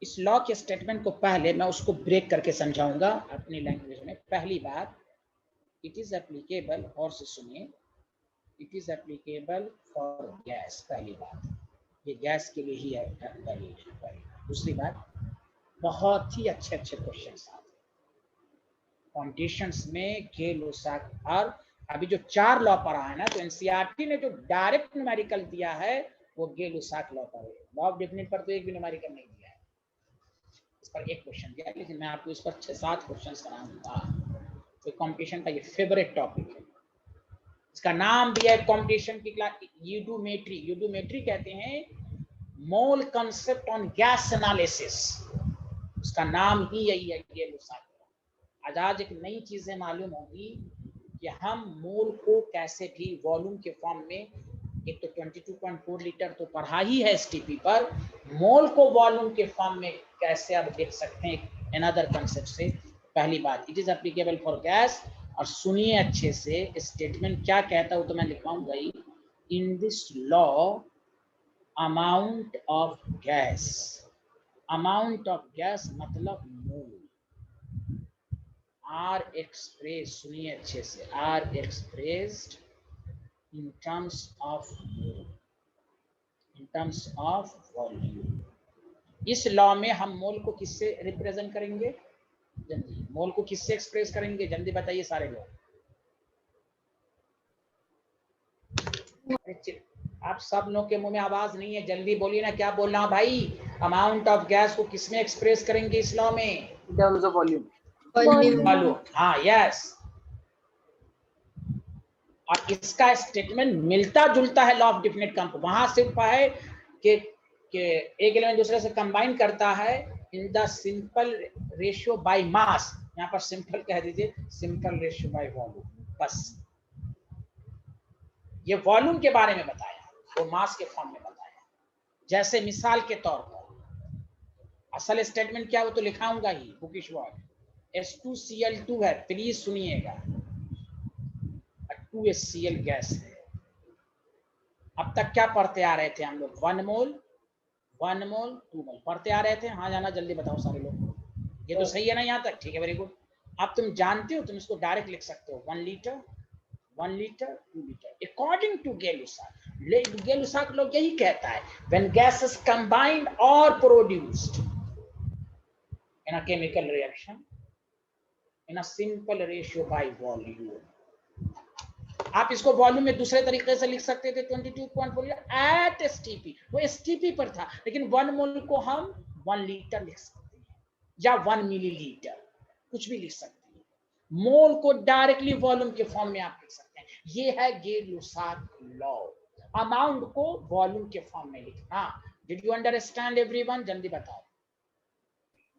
इस लॉ के स्टेटमेंट को पहले मैं उसको ब्रेक करके समझाऊंगा अपनी लैंग्वेज में। पहली बात, इट इज एप्लीकेबल, और से सुनिए, it is applicable for gas. पहली बात, ये गैस के लिए ही है वैलिड है। दूसरी बात, बहुत ही अच्छे अच्छे क्वेश्चंस आते हैं कॉम्पिटिशन्स में गे-लुसाक। और अभी जो 4 लॉ पढ़ा है ना, तो एनसीईआरटी ने जो डायरेक्ट न्यूमेरिकल दिया है वो गे-लुसाक लॉ पर है। लॉ ऑफ डेफिनेट पर तो एक भी न्यूमेरिकल नहीं दिया है, इस पर एक क्वेश्चन दिया, लेकिन मैं आपको इस पर 6-7 क्वेश्चंस कराऊंगा। तो कंपटीशन का ये फेवरेट टॉपिक है, इसका नाम दिया है कंपटीशन की क्लास यूडोमेट्री। यूडोमेट्री कहते हैं मोल कांसेप्ट ऑन गैस एनालिसिस, उसका नाम ही यही है गे-लुसाक। आज एक नई चीजें मालूम होगी कि हम मोल को कैसे भी वॉल्यूम के फॉर्म में, एक तो 22.4 लीटर तो पढ़ा ही है एसटीपी पर, मोल को वॉल्यूम के फॉर्म में कैसे आप देख सकते हैं अनदर कांसेप्ट से। पहली बात, it is applicable for gas. और सुनिए अच्छे से, स्टेटमेंट क्या कहता हूं तो मैं लिखवाऊंगा ही, in this law amount of gas, amount of gas मतलब मोल, आर एक्सप्रेस, सुनिए अच्छे से, are expressed in terms of mole, in terms of volume। इस लॉ में हम मोल को किससे रिप्रेजेंट करेंगे? जल्दी, मोल को किससे एक्सप्रेस करेंगे? जल्दी बताइए सारे लोग। आप सब लोग के मुंह में आवाज नहीं है, जल्दी बोलिए ना, क्या बोल रहा हूं भाई? अमाउंट ऑफ गैस को किसमें एक्सप्रेस करेंगे इस लॉ में?
Terms of volume.
वॉल्यूम, हाँ यस। और इसका स्टेटमेंट मिलता जुलता है लॉ ऑफ डेफिनेट कंप। वहां सिर्फ है कि एक एलिमेंट दूसरे से कंबाइन करता है in the simple ratio by mass. यहाँ पर सिंपल कह दीजिए, सिंपल रेशियो बाय वॉल्यूम, बस। ये वॉल्यूम के बारे में बताया, वो मास के फॉर्म में बताया। जैसे मिसाल के तौर पर, असल स्टेटमेंट क्या वो तो लिखाऊंगा ही, बुकिश वर्ड। H2Cl2 है, प्लीज सुनिएगा, 2HCl गैस है। अब तक क्या पढ़ते आ रहे थे हम लोग? 1 मोल 2 मोल पढ़ते आ रहे थे। हाँ जाना, जल्दी बताओ सारे लोग। ये तो सही है ना यहाँ तक? ठीक है, वेरी गुड। अब तुम जानते हो, तुम इसको डायरेक्ट लिख सकते हो, 1 लीटर 2 लीटर अकॉर्डिंग टू गे-लुसाक। गे-लुसाक लोग यही कहता है, व्हेन गैस इज कंबाइंड और produced in a chemical reaction in a simple ratio by volume. आप इसको वॉल्यूम में दूसरे तरीके से लिख सकते थे, 22.4 एट एसटीपी, वो एसटीपी पर था, लेकिन 1 मोल को हम 1 लीटर लिख सकते हैं या 1 मिलीलीटर, कुछ भी लिख सकते हैं। मोल को डायरेक्टली वॉल्यूम के फॉर्म में आप लिख सकते हैं। ये है गे-लुसाक लॉ, अमाउंट को वॉल्यूम के फॉर्म में लिखना। Did you understand everyone? जल्दी बताओ।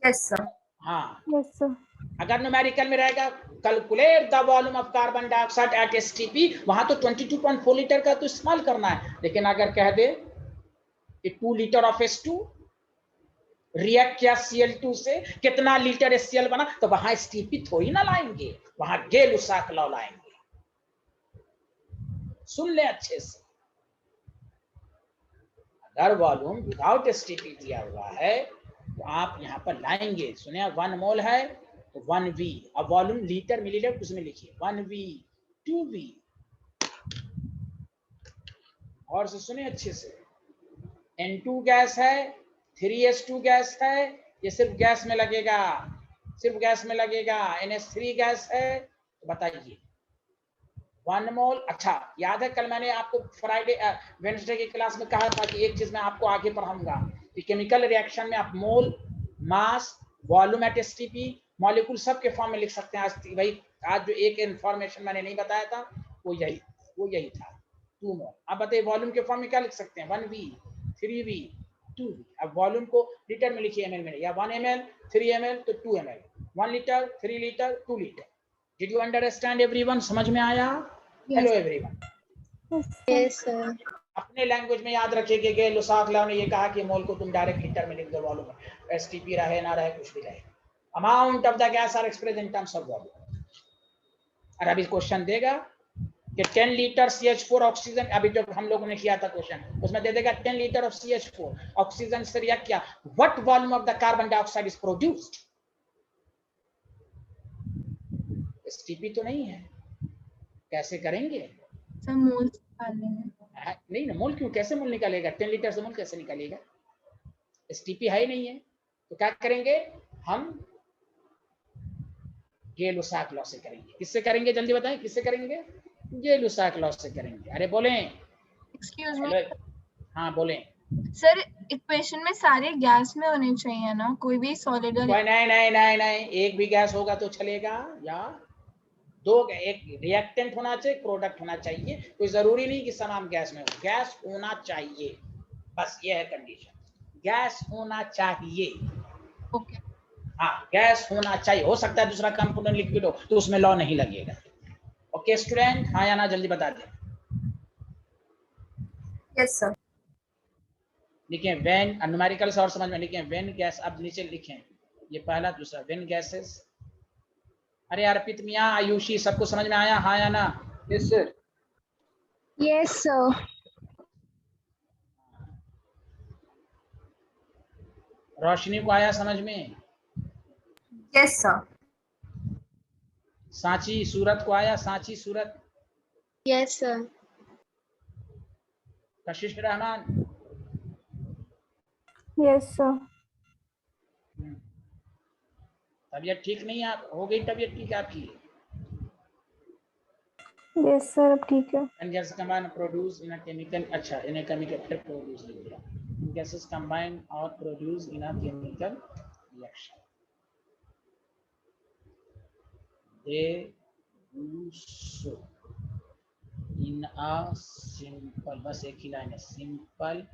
Yes sir.
हाँ
यस सर।
अगर न्यूमेरिकल में रहेगा calculate the volume of carbon dioxide eight STP, वहां तो 22.4 लीटर का तो इस्तेमाल करना है। लेकिन अगर कह दे कि 2 लीटर ऑफ H2 रिएक्ट किया Cl2 से, कितना लीटर HCl बना, तो वहां एसटीपी थोड़ी ना लाएंगे, वहां गे-लुसाक लॉ लाएंगे। सुन ले अच्छे से, अगर वॉल्यूम विदाउट एसटीपी दिया हुआ है तो आप यहां पर लाएंगे। सुनिए, 1 मोल है तो 1V, अब वॉल्यूम लीटर मिलीलीटर उसमें लिखिए, 1V 2V। और से सुनिए अच्छे से, N2 गैस है, 3H2 गैस है, ये सिर्फ गैस में लगेगा, सिर्फ गैस में लगेगा। NH3 गैस है, तो बताइए 1 मोल। अच्छा याद है कल मैंने आपको फ्राइडे वेडनेसडे की क्लास में कहा था कि एक चीज मैं आपको आगे पढ़ाऊंगा कि केमिकल रिएक्शन में आप मोल, मास, वॉल्यूम एट एसटीपी, मॉलिक्यूल सब के फॉर्म में लिख सकते हैं। आज भाई, आज जो एक इंफॉर्मेशन मैंने नहीं बताया था वो यही था। 2 मोल। अब बताइए वॉल्यूम के फॉर्म में क्या लिख सकते हैं, 1V 3V 2V। अब वॉल्यूम को लीटर में लिखिए ml में, या 1 ml 3 ml तो 2 ml, 1 litre 3 litre 2 litre. Did you understand everyone, समझ में आया? Hello everyone.
Yes sir.
अपने लैंग्वेज में याद रखिए कि लुसाक लॉ ने ये कहा कि मोल को तुम डायरेक्ट लीटर में लिख दो, वॉल्यूम एसटीपी रहे ना रहे कुछ भी रहे, amount of the gas are expressed in terms of volume. और अभी क्वेश्चन देगा कि 10 लीटर CH4 ऑक्सीजन, अभी जो हम लोगों ने किया था क्वेश्चन उसमें दे देगा 10 लीटर ऑफ CH4 ऑक्सीजन से रिएक्ट किया, what volume of the carbon dioxide is produced. STP तो नहीं है, कैसे करेंगे
सर मोल्स निकालने हैं।
नहीं ना, मोल क्यों, कैसे मोल निकालेगा, 10 लीटर से मोल कैसे निकालेगा, एसटीपी है ही नहीं है। तो क्या करेंगे हम, गे-लुसाक लॉ से करेंगे। किससे करेंगे जल्दी बताएं, किससे करेंगे, गे-लुसाक लॉ से करेंगे। अरे बोलें,
एक्सक्यूज मी
हाँ बोलें।
सर, इक्वेशन में सारे गैस में होने चाहिए ना, कोई भी सॉलिड
कोई नहीं, एक भी गैस होगा तो चलेगा, या दो, एक रिएक्टेंट होना चाहिए, प्रोडक्ट होना चाहिए, कोई जरूरी नहीं कि समान गैस में हो, गैस होना चाहिए, बस ये है कंडीशन, गैस होना चाहिए।
ओके।
हाँ गैस होना चाहिए, हो सकता है दूसरा कंपोनेंट लिक्विड हो तो उसमें लॉ नहीं लगेगा। ओके स्टूडेंट, हाँ या ना जल्दी बता दें।
Yes sir.
लिखें व्हेन, न्यूमेरिकल से और समझ में लिखें व्हेन गैस, अब नीचे लिखें ये पहला दूसरा, व्हेन गैसेस। अरे अर्पित मियां, आयुषी, सबको समझ में आया, हाँ या ना?
Yes sir.
Yes sir.
Roshni को आया समझ में?
Yes sir.
सांची सूरत को आया, सांची सूरत?
Yes sir.
कशिश रहमान?
Yes sir.
तबीयत ठीक नहीं है, आप हो गई तबीयत ठीक है आपकी?
यस सर, अब ठीक है।
And gases combine produce in a chemical, अच्छा in a chemical produce लिख दिया, gases combine or produce in a chemical reaction, they do so in a simple, बस एक ही लाइन है, simple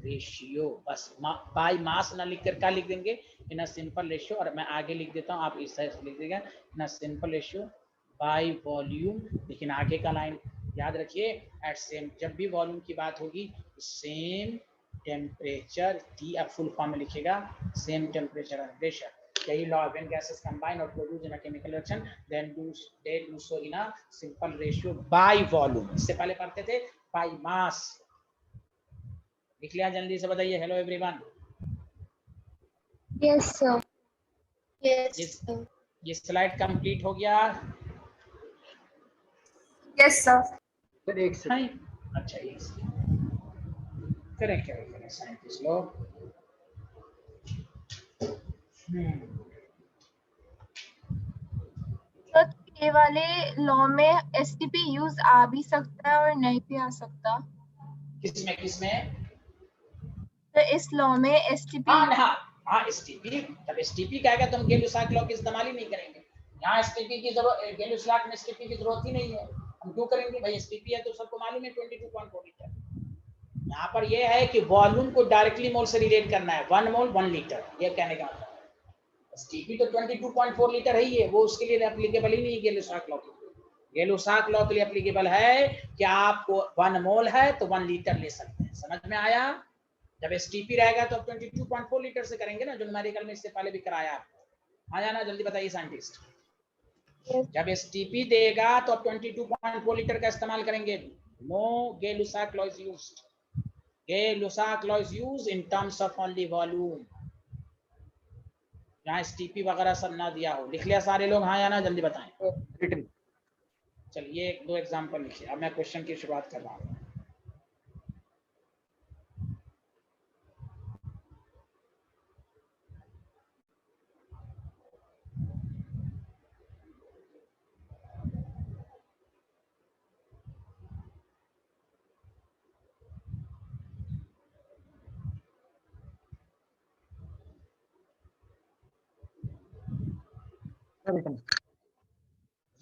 रेशियो, बस बाय मास ना लिख कर क्या लिख देंगे, इन अ सिंपल रेशियो, और मैं आगे लिख देता हूँ, आप इस तरह से लिख देंगे in a simple ratio by volume. लेकिन आगे का लाइन याद रखिए, एट सेम, जब भी वॉल्यूम की बात होगी सेम टेम्परेचर, टी अब फुल फॉर्म में लिखेगा, सेम टेम्परेचर एंड प्रेशर। यही लॉ, व्हेन गैसेस कंबाइन और produce in a chemical reaction then they do so in a simple ratio by volume. इससे पहले पढ़ते थे बाय मास। लिख लिया, जल्दी से बताइए। Hello everyone.
Yes sir. Yes sir.
ये स्लाइड कंप्लीट हो गया?
Yes sir.
सर एक सेकंड।
अच्छा एक करें साइंटिस्ट लोग।
तो ये वाले लॉ में एसटीपी यूज आ भी सकता है और नहीं भी आ सकता,
किसमें
तो इस लॉ में एसटीपी।
हाँ एसटीपी, तब एसटीपी कहेगा तो हम गेलुसाक लॉ की इस्तेमाल ही नहीं करेंगे। यहाँ एसटीपी की जरूरत, गेलुसाक में एसटीपी की जरूरत ही नहीं है, हम क्यों करेंगे भाई, एसटीपी है तो सबको मालूम है 22.4 लीटर। यहाँ पर ये है कि वॉल्यूम को डायरेक्टली मोल से रिलेट करना है, 1 मोल 1 लीटर, ये कहने का मतलब है। एसटीपी तो 22.4 लीटर है ही है, वो उसके लिए एप्लीकेबल ही नहीं है गेलुसाक लॉ के लिए। गेलुसाक लॉ के लिए एप्लीकेबल है कि आपको 1 मोल है तो 1 लीटर ले सकते हैं। समझ में आया? जब एसटीपी रहेगा तो 22.4 लीटर से करेंगे ना, जो न्यूमेरिकल में इससे पहले भी कराया आपको। आया ना? जल्दी बताइए साइंटिस्ट। जब एसटीपी देगा तो आप 22.4 लीटर का इस्तेमाल करेंगे। No Gay-Lussac law is used, Gay-Lussac law is used in terms of only volume, जहां एसटीपी वगैरह सब ना दिया हो। लिख लिया सारे लोग, हाँ या ना? जल्दी बताएं। चलिए एक दो एग्जांपल लिखिए, अब मैं क्वेश्चन की शुरुआत कर रहा हूँ।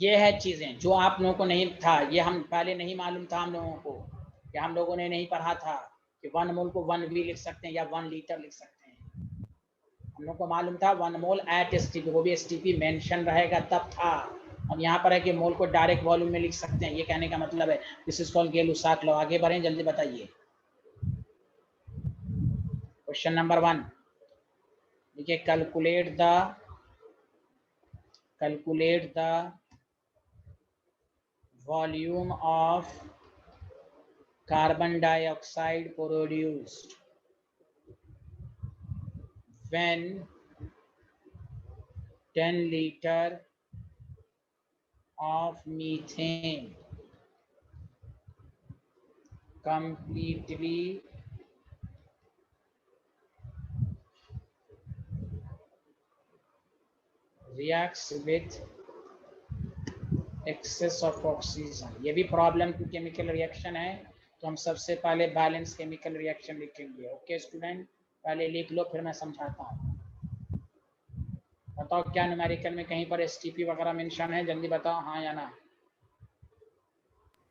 ये है चीजें जो आप लोगों को नहीं था, ये हम पहले नहीं मालूम था हम लोगों को, या हम लोगों ने नहीं पढ़ा था कि 1 मोल को 1 V लिख सकते हैं या 1 लीटर लिख सकते हैं। हम लोग को मालूम था 1 मोल एट एसटीपी, वो भी एसटीपी मेंशन रहेगा तब था। अब यहाँ पर है कि मोल को डायरेक्ट वॉल्यूम में लिख सकते हैं, ये कहने का मतलब है दिस इज कॉल्ड गेलुसाक लॉ। आगे बढ़ें, जल्दी बताइए। क्वेश्चन नंबर 1 देखिए, calculate the volume of carbon dioxide produced when 10 liter of methane completely reacts with excess of oxygen। ये भी प्रॉब्लम की केमिकल रिएक्शन है, तो हम सबसे पहले बैलेंस केमिकल रिएक्शन लिखेंगे। ओके स्टूडेंट, पहले लिख लो फिर मैं समझाता हूँ। बताओ क्या न्यूमेरिकल में कहीं पर एसटीपी वगैरह मेंशन है? जल्दी बताओ, हाँ या ना।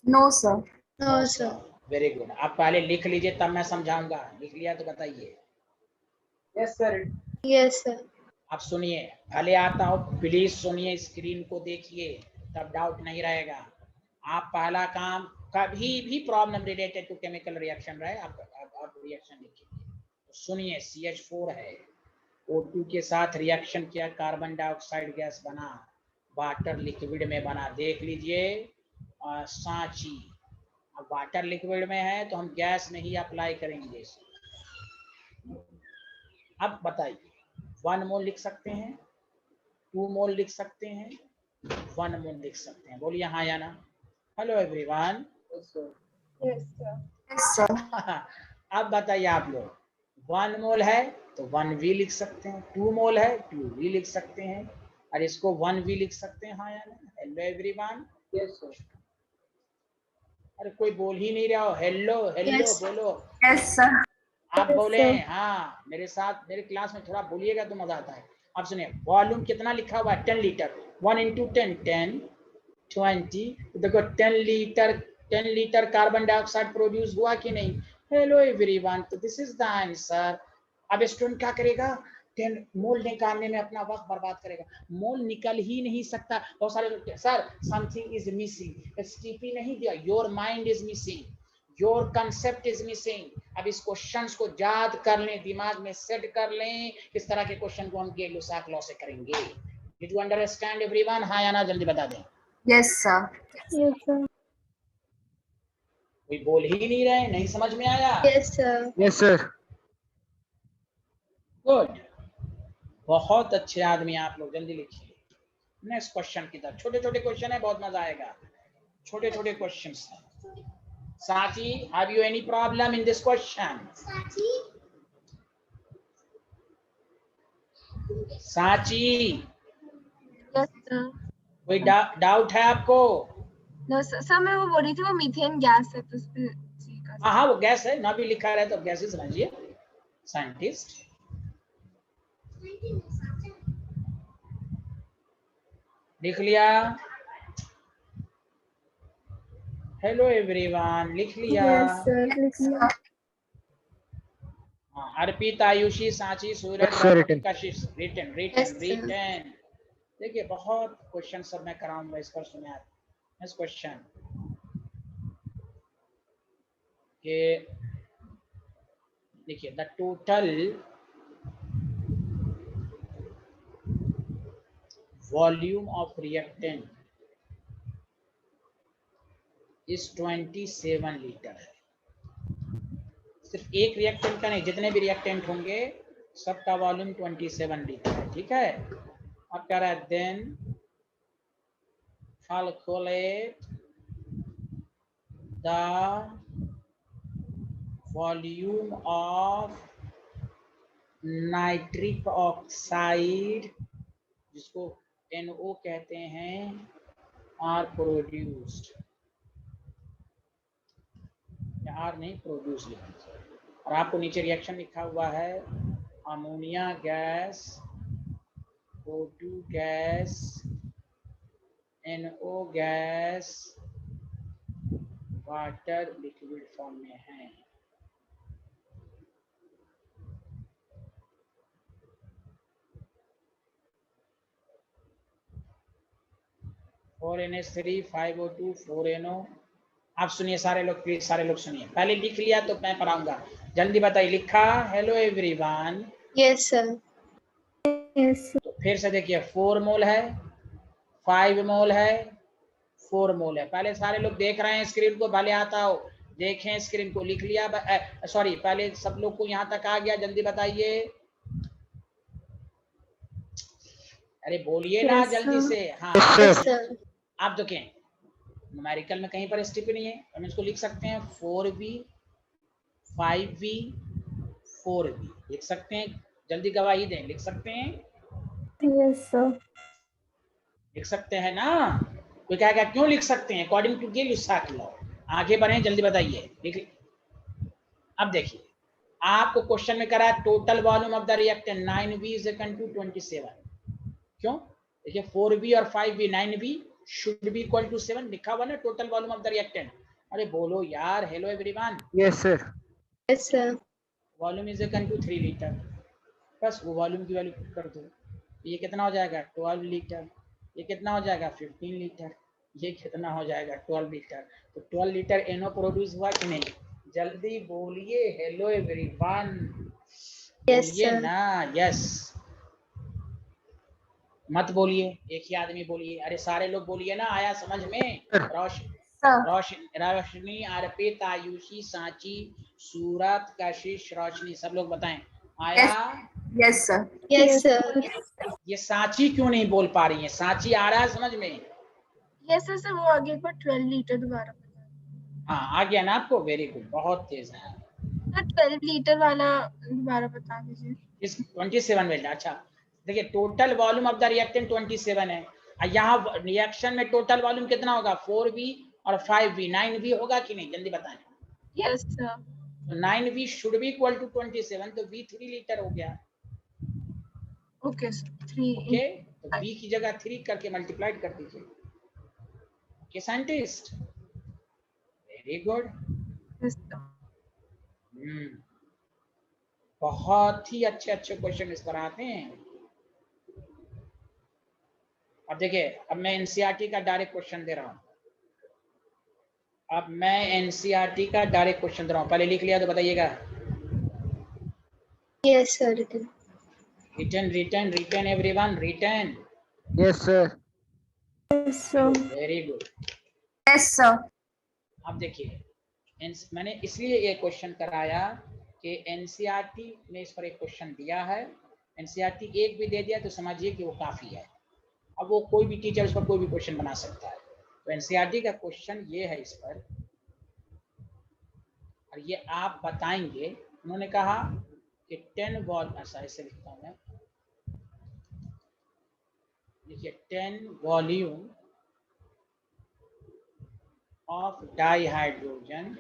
No sir.
No sir.
Very good, आप पहले लिख लीजिए तब मैं समझाऊंगा। लिख लिया तो बताइए।
Yes sir.
Yes sir.
आप सुनिए, पहले आता हो, प्लीज सुनिए, स्क्रीन को देखिए, तब डाउट नहीं रहेगा। आप पहला काम, कभी भी problem related to chemical reaction रहे, आप रिएक्शन लिखिए। तो सुनिए, CH4 है, O2 के साथ रिएक्शन किया, कार्बन डाइऑक्साइड गैस बना, वाटर लिक्विड में बना, देख लीजिए सांची। अब वाटर लिक्विड में है तो हम गैस में ही अप्लाई करेंगे। अब बताइए, 1 मोल लिख सकते हैं, 2 मोल लिख सकते हैं, 1 मोल लिख सकते हैं। बोलिए हाँ या ना। Hello everyone.
Yes sir.
Yes sir.
अब बताइए आप लोग, 1 मोल है तो 1 V लिख सकते हैं, 2 मोल है 2 V लिख सकते हैं, और इसको 1 V लिख सकते हैं, हाँ या ना। Hello everyone.
Yes sir.
अरे कोई बोल ही नहीं रहा हो, हेलो हेलो
Yes.
बोलो।
Yes sir.
आप
Yes,
बोले
sir.
हाँ, मेरे साथ मेरे क्लास में थोड़ा बोलिएगा तो मजा आता है। अब सुनिए, वॉल्यूम कितना लिखा हुआ है? 10 लीटर। 1 into 10 10 20। देखो 10 लीटर कार्बन डाइऑक्साइड प्रोड्यूस हुआ कि नहीं? हेलो एवरीवन, तो दिस इज द आंसर। अब स्टूडेंट क्या करेगा? 10 मोल निकालने में अपना वक्त बर्बाद करेगा। मोल निकल ही नहीं सकता। बहुत सारे लोग, sir something is missing, STP नहीं दिया, your mind is missing, your concept is missing. अब इस क्वेश्चंस को याद कर लें, दिमाग में सेट कर लें, किस तरह के क्वेश्चन को हम गेलुसाक लॉ से करेंगे। Did you understand everyone? हाँ या ना, जल्दी बता दें।
Yes sir.
Yes, sir.
कोई बोल ही नहीं रहे, नहीं समझ में आया?
Yes, sir.
Yes sir.
Good, बहुत अच्छे आदमी आप लोग, जल्दी लिखिए। नेक्स्ट क्वेश्चन की तरफ। छोटे छोटे क्वेश्चन है, बहुत मजा आएगा। छोटे छोटे क्वेश्चंस हैं। साथी, have you any problem in this question? साची,
यस सर।
कोई डाउट है आपको?
नो सर, मैं वो बोल रही थी, वो मीथेन गैस है तो उस पे जी का।
हाँ हाँ, वो गैस है ना, भी लिखा रहे तो गैस ही समझिए। साइंटिस्ट, लिख लिया? हेलो एवरीवन, लिख लिया?
Yes, sir.
हाँ, Arpit, Ayushi, Sanchi, Suraj,
Yes, sir, written.
Kashish, written written
Yes, sir.
Written. देखिए, बहुत क्वेश्चन सब मैं कराऊंगा इस पर, सुने आप। नेक्स्ट क्वेश्चन के देखिए, the total volume of reactant इस 27 लीटर है। सिर्फ एक रिएक्टेंट का नहीं, जितने भी रिएक्टेंट होंगे सबका वॉल्यूम 27 लीटर है। ठीक है, अब कह रहा है then calculate the volume of nitric oxide, जिसको NO कहते हैं, आर प्रोड्यूस्ड, आर नहीं प्रोड्यूस लिखना चाहिए। और आपको नीचे रिएक्शन लिखा हुआ है, ammonia gas, O2 gas, NO gas water liquid form में है। Four NH3 5O2 4NO। आप सुनिए सारे लोग, प्लीज सारे लोग सुनिए। पहले लिख लिया तो मैं पढ़ाऊंगा, जल्दी बताइए। लिखा? Hello everyone.
Yes sir.
Yes.
तो फिर से देखिए, 4 मोल है, 5 मोल है, 4 मोल है। पहले सारे लोग देख रहे हैं स्क्रीन को, भले आता हो देखें स्क्रीन को। लिख लिया? सॉरी, पहले सब लोग को यहाँ तक आ गया? जल्दी बताइए, अरे बोलिए ना
Yes,
जल्दी
sir.
से। हाँ
यस सर।
आप देखें, न्यूमेरिकल में कहीं पर स्टिप नहीं है, हम इसको लिख सकते हैं 4V 5V 4V लिख सकते हैं। जल्दी गवाही दें, लिख सकते हैं?
Yes, sir.
लिख सकते हैं ना? कोई कहेगा क्यों लिख सकते हैं? According to Gay-Lussac law. आगे बढ़े, जल्दी बताइए। लिख। अब देखिए, आपको क्वेश्चन में करा total volume of the reactant 9V is equal to 27। क्यों? देखिए 4V और 5V, 9V should be equal to 7 लिखा हुआ ना, total volume of the reactant. अरे बोलो यार, hello everyone.
Yes sir.
Yes sir.
Volume is equal to 3 litre. बस वो वॉल्यूम की वैल्यू पुट कर दो। ये कितना हो जाएगा? 12 लीटर। ये कितना हो जाएगा? 15 लीटर। ये कितना हो जाएगा? 12 लीटर। तो 12 लीटर NO प्रोड्यूस हुआ कि नहीं? जल्दी बोलिए, हेलो एवरीवन।
यस
बोलिए
सर।
ना, यस। मत बोलिए, एक ही आदमी बोलिए। अरे सारे लोग बोलिए ना, आया समझ में? रोशनी, अर्पित, आयुषी, सांची, सूरत, कशिश, रोशनी, सब लोग बताएं, आया?
Yes, sir.
Yes sir.
ये सांची क्यों नहीं बोल पा रही है? सांची आ रहा है समझ में?
यस सर, वो आगे को 12 लीटर दोबारा बता।
हाँ आ गया ना आपको? वेरी गुड, बहुत तेज है।
सर 12 लीटर वाला दोबारा बता दीजिए।
इस 27 में। अच्छा देखिए, total volume of the reactant 27 है। यहाँ रिएक्शन में टोटल वॉल्यूम कितना होगा? 4V और 5V, 9V होगा कि नहीं? जल्दी बताएं।
Yes sir.
तो 9V should be equal to 27, तो V 3 लीटर हो गया।
ओके सर, 3
ओके, तो V की जगह 3 करके मल्टीप्लाइड कर दीजिए। Okay scientist, very good. बहुत ही अच्छे अच्छे क्वेश्चन इस पर आते हैं। अब देखिए, अब मैं एनसीईआरटी का डायरेक्ट क्वेश्चन दे रहा हूँ। अब मैं एनसीईआरटी का डायरेक्ट क्वेश्चन दे रहा हूँ। पहले लिख लिया तो बताइएगा।
Yes sir.
Written written written everyone, written.
Yes sir.
Yes, sir.
Very good.
Yes, sir.
अब देखिए, मैंने इसलिए ये क्वेश्चन कराया कि एनसीईआरटी ने इस पर एक क्वेश्चन दिया है। एनसीईआरटी एक भी दे दिया तो समझिए कि वो काफी है। अब वो कोई भी टीचर इस पर कोई भी क्वेश्चन बना सकता है। तो एनसीईआरटी का क्वेश्चन ये है इस पर, और ये आप बताएंगे। उन्होंने कहा कि 10 वॉल्यूम, ऐसा ऐसे लिखता हूँ मैं, देखिए 10 volume of dihydrogen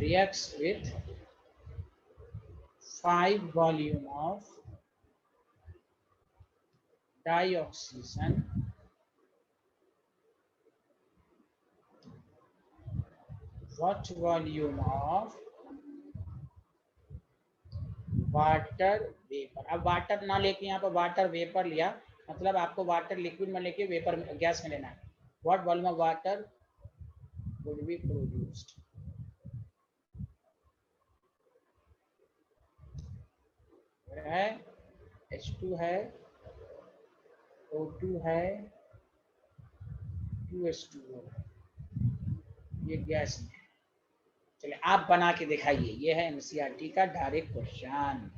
reacts with 5 volume of dioxygen what volume of water vapour. अब वाटर ना लेके यहाँ पर वाटर वेपर लिया, मतलब आपको वाटर लिक्विड में लेके वेपर गैस में लेना है। What volume of water would be produced. है H2 है, O2 है, 2H2O है, ये गैस में। चलिए आप बना के दिखाइए। ये है एनसीईआरटी का डायरेक्ट क्वेश्चन।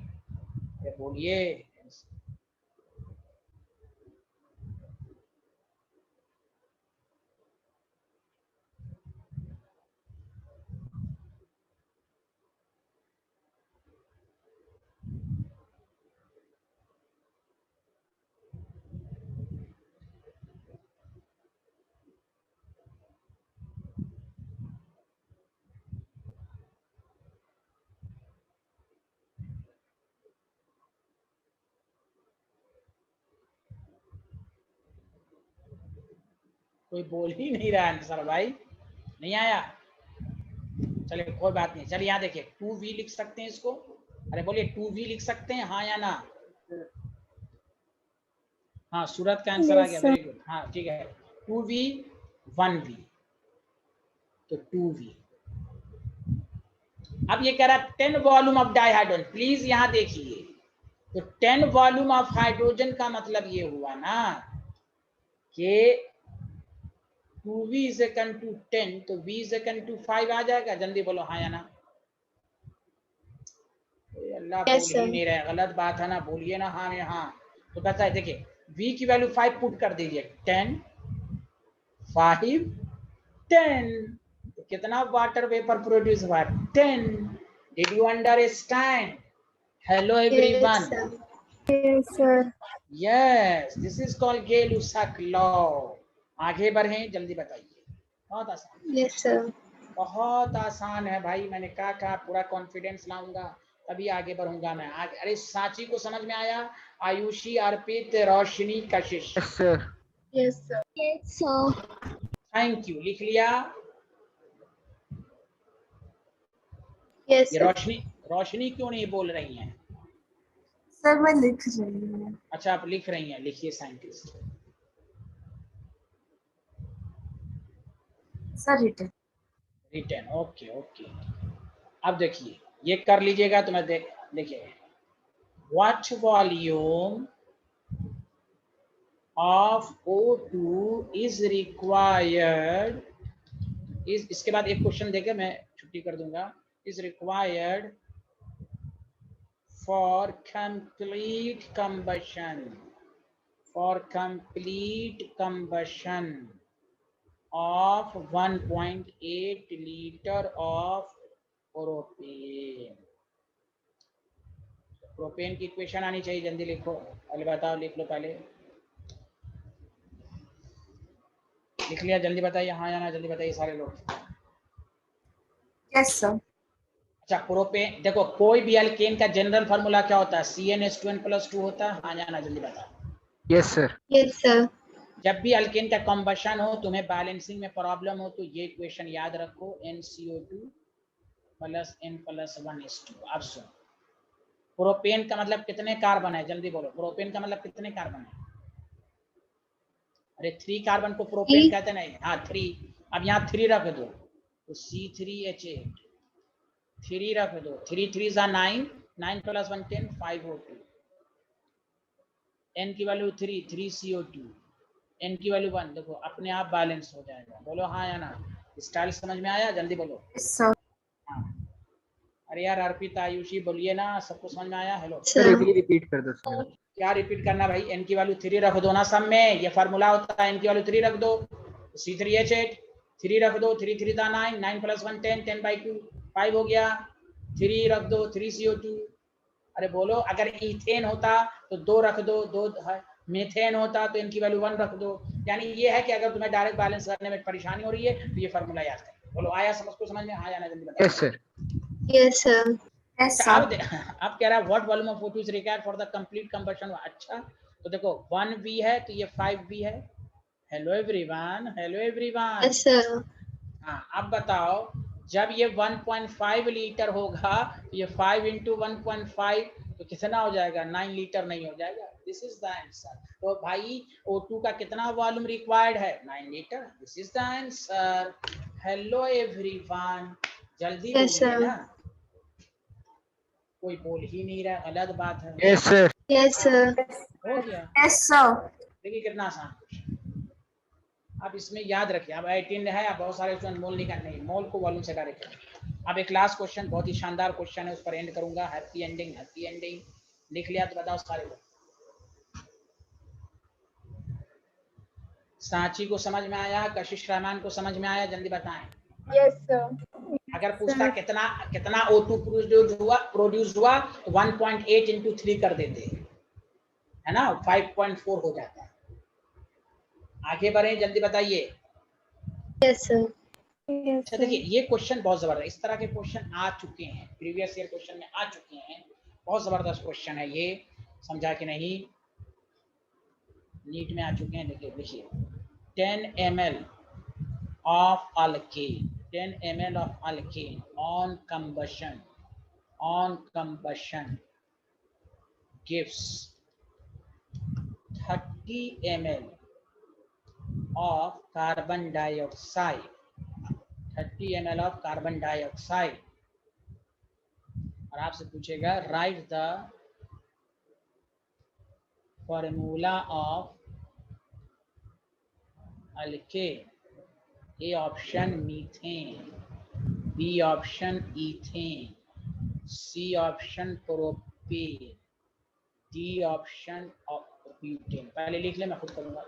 बोलिए। कोई बोल ही नहीं रहा आंसर भाई, नहीं आया। चलिए कोई बात नहीं, चलिए यहाँ देखिए 2v लिख सकते हैं इसको। अरे बोलिए 2v लिख सकते हैं, हाँ या ना? हाँ सूरत का आंसर आ गया, वेरी गुड। हाँ ठीक है, 2v 1v, तो 2v। अब ये कह रहा है 10 वॉल्यूम ऑफ डाइहाइड्रोजन, प्लीज यहाँ देखिए, तो 10 वॉल्यूम ऑफ हाइड्रोजन का मतलब ये हुआ ना कि 2v is equal to 10, तो v is equal to 5 आ जाएगा। जल्दी बोलो हाँ या ना? अल्लाह
Yes,
बोल ही
sir.
नहीं रहे, गलत बात है ना, बोलिए ना हाँ या हाँ। तो कहता है देखिए v की वैल्यू 5 पुट कर दीजिए, 10 5 10, तो कितना वाटर वेपर प्रोड्यूस हुआ? 10। Did you understand? Hello everyone.
Yes, sir.
Yes, sir.
Yes, this is called Gay-Lussac law. आगे बढ़ें, जल्दी बताइए। बहुत आसान,
Yes, sir.
बहुत आसान है भाई। मैंने कहा पूरा कॉन्फिडेंस लाऊंगा तभी आगे बढ़ूंगा मैं आगे। अरे सांची को समझ में आया? आयुषी, अर्पित, रोशनी, कशिश,
yes sir.
Yes, sir.
Yes, sir.
Thank you. लिख लिया?
Yes,
ये
sir.
रोशनी क्यों नहीं बोल रही हैं?
सर मैं लिख रही हूँ।
अच्छा आप लिख रही हैं, लिखिए scientist.
Sir return.
Return, okay okay. अब देखिए ये कर लीजिएगा तो मैं देखिए, what volume of O2 is required, इसके बाद एक क्वेश्चन देके मैं छुट्टी कर दूंगा। Is required for complete combustion, for complete combustion of 1.8 liter of propane. Propane की इक्वेशन आनी चाहिए, जल्दी लिखो। पहले बताओ, लिख लो पहले। लिख लिया? जल्दी बताइए हाँ या ना, जल्दी बताइए सारे लोग।
Yes sir.
अच्छा प्रोपेन, देखो कोई भी अल्केन का जनरल फार्मूला क्या होता है? CnH2n+2 होता है, हाँ या ना, जल्दी बताओ।
Yes sir.
Yes, sir.
जब भी अल्केन का कॉम्बशन हो, तुम्हें बैलेंसिंग में प्रॉब्लम हो, तो ये इक्वेशन याद रखो, NCO2 + N+1 अब सुनो, प्रोपेन का मतलब कितने कार्बन है? जल्दी बोलो, प्रोपेन का मतलब कितने कार्बन है? अरे 3 कार्बन को प्रोपेन
3.
कहते नहीं, हाँ 3। अब यहाँ 3 रख दो तो C3H8, 3 रख दो, 3 3 9, 9 + 1 10, 5 O2, N की वैल्यू 3, 3 CO2, N की वैल्यू 1। देखो अपने आप बैलेंस हो जाएगा। बोलो हाँ या ना? स्टाइल समझ में आया? जल्दी बोलो
यस सर।
हाँ। अरे यार अर्पित, आयुषी बोलिए ना, सबको समझ में आया? Hello
sir
Sir.
एक ही रिपीट कर दो सर।
क्या रिपीट करना भाई? N की वैल्यू 3 रख दो ना सब में, ये फार्मूला होता है। N की वैल्यू 3 रख दो, C3H8 3 रख दो, 3 3 9, 9 + 1 10, 10/2 5 हो गया। 3 रख दो, 3 CO2। अरे बोलो, अगर इथेन होता तो 2 रख दो, 2 है। मीथेन होता तो N की वैल्यू 1 रख दो। यानी ये है कि अगर तुम्हें डायरेक्ट बैलेंस करने में परेशानी हो रही है तो ये फार्मूला याद करो। बोलो आया समझ में? हाँ या ना, जल्दी बताओ।
Yes sir.
Yes, sir.
Yes
अब
सर।
अब कह रहा है what volume of O2 is required for the complete combustion. अच्छा तो देखो 1V है तो ये 5V है। Hello everyone, hello everyone.
Yes, sir.
हाँ अब बताओ, जब ये 1.5 लीटर होगा तो ये 5 × 1.5 तो कितना हो जाएगा? 9 लीटर नहीं हो जाएगा? This is the answer. तो भाई O2 का कितना वॉल्यूम रिक्वायर्ड है? 9 litre. This is the answer. Hello everyone, जल्दी
Yes,
बोलिए
sir.
ना, कोई बोल ही नहीं रहा, गलत बात है।
Yes sir.
Yes, sir.
हो गया?
Yes sir.
देखिए कितना आसान क्वेश्चन। अब इसमें याद रखिए, अब 18 है, अब बहुत सारे स्टूडेंट मोल निकालने नहीं, मोल को वॉल्यूम से डायरेक्ट करें। अब एक लास्ट क्वेश्चन, बहुत ही शानदार क्वेश्चन है, उस पर एंड करूंगा। Happy ending, happy ending. लिख लिया तो बताओ सारे लोग। सांची को समझ में आया? कशिश रहमान को समझ में आया? जल्दी बताएं।
Yes sir.
अगर पूछता कितना O2 प्रोड्यूस हुआ तो 1.8 × 3 कर देते, है ना, 5.4 हो जाता है। आगे बढ़े, जल्दी बताइए।
Yes, sir.
अच्छा देखिए ये क्वेश्चन बहुत जबरदस्त, इस तरह के क्वेश्चन आ चुके हैं, प्रीवियस ईयर क्वेश्चन में आ चुके हैं। बहुत जबरदस्त क्वेश्चन है ये, समझा कि नहीं? नीट में आ चुके हैं। देखिए देखिए 10 ml of alkane, 10 ml of alkane on combustion gives 30 ml of carbon dioxide, 30 ml of carbon dioxide. और आपसे पूछेगा write the formula of alkane. A option methane, B option ethane, C option propane, D option butane. पहले लिख ले, मैं खुद करूंगा.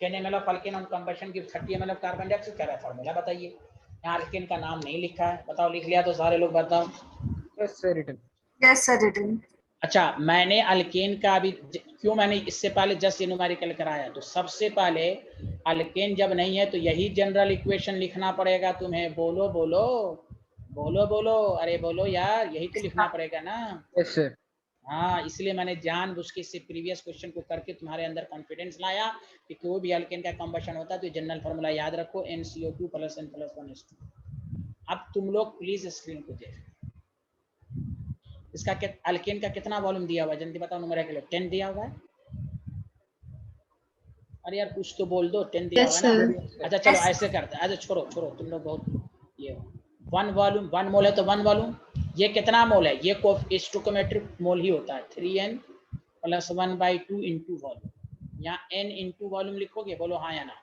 10 ml of alkane on combustion give 30 ml of carbon dioxide. क्या है फॉर्मूला बताइए. यहाँ अल्केन का नाम नहीं लिखा है. बताओ, लिख लिया तो सारे लोग बताओ.
Yes sir written.
Yes, sir, written.
अच्छा, मैंने अल्केन का अभी क्यों मैंने इससे पहले जस्ट ये न्यूमेरिकल कराया. तो सबसे पहले अल्केन जब नहीं है तो यही जनरल इक्वेशन लिखना पड़ेगा तुम्हें. बोलो बोलो बोलो बोलो, अरे बोलो यार, यही तो लिखना पड़ेगा ना.
Yes sir.
हाँ, इसलिए मैंने जानबूझ के इससे प्रीवियस क्वेश्चन को करके तुम्हारे अंदर कॉन्फिडेंस लाया कि कोई भी अल्केन का कंबशन होता है तो जनरल फार्मूला याद रखो, NCO2 + N+1H2. अब तुम लोग प्लीज स्क्रीन को देखो. इसका अल्केन का कितना वॉल्यूम दिया हुआ है जल्दी बताओ. न्यूमेरिकल 10 दिया हुआ है. अरे यार कुछ तो बोल दो. 10 दिया
Yes,
हुआ है ना.
sir.
अच्छा चलो ऐसे करते हैं. अच्छा छोड़ो तुम लोग बहुत ये 1 वॉल्यूम 1 मोल है तो 1 वॉल्यूम. ये कितना मोल है? ये स्टोइकोमेट्रिक मोल ही होता है. 3n + 1/2 into volume. यहाँ n इंटू वॉल्यूम लिखोगे. बोलो हाँ या ना.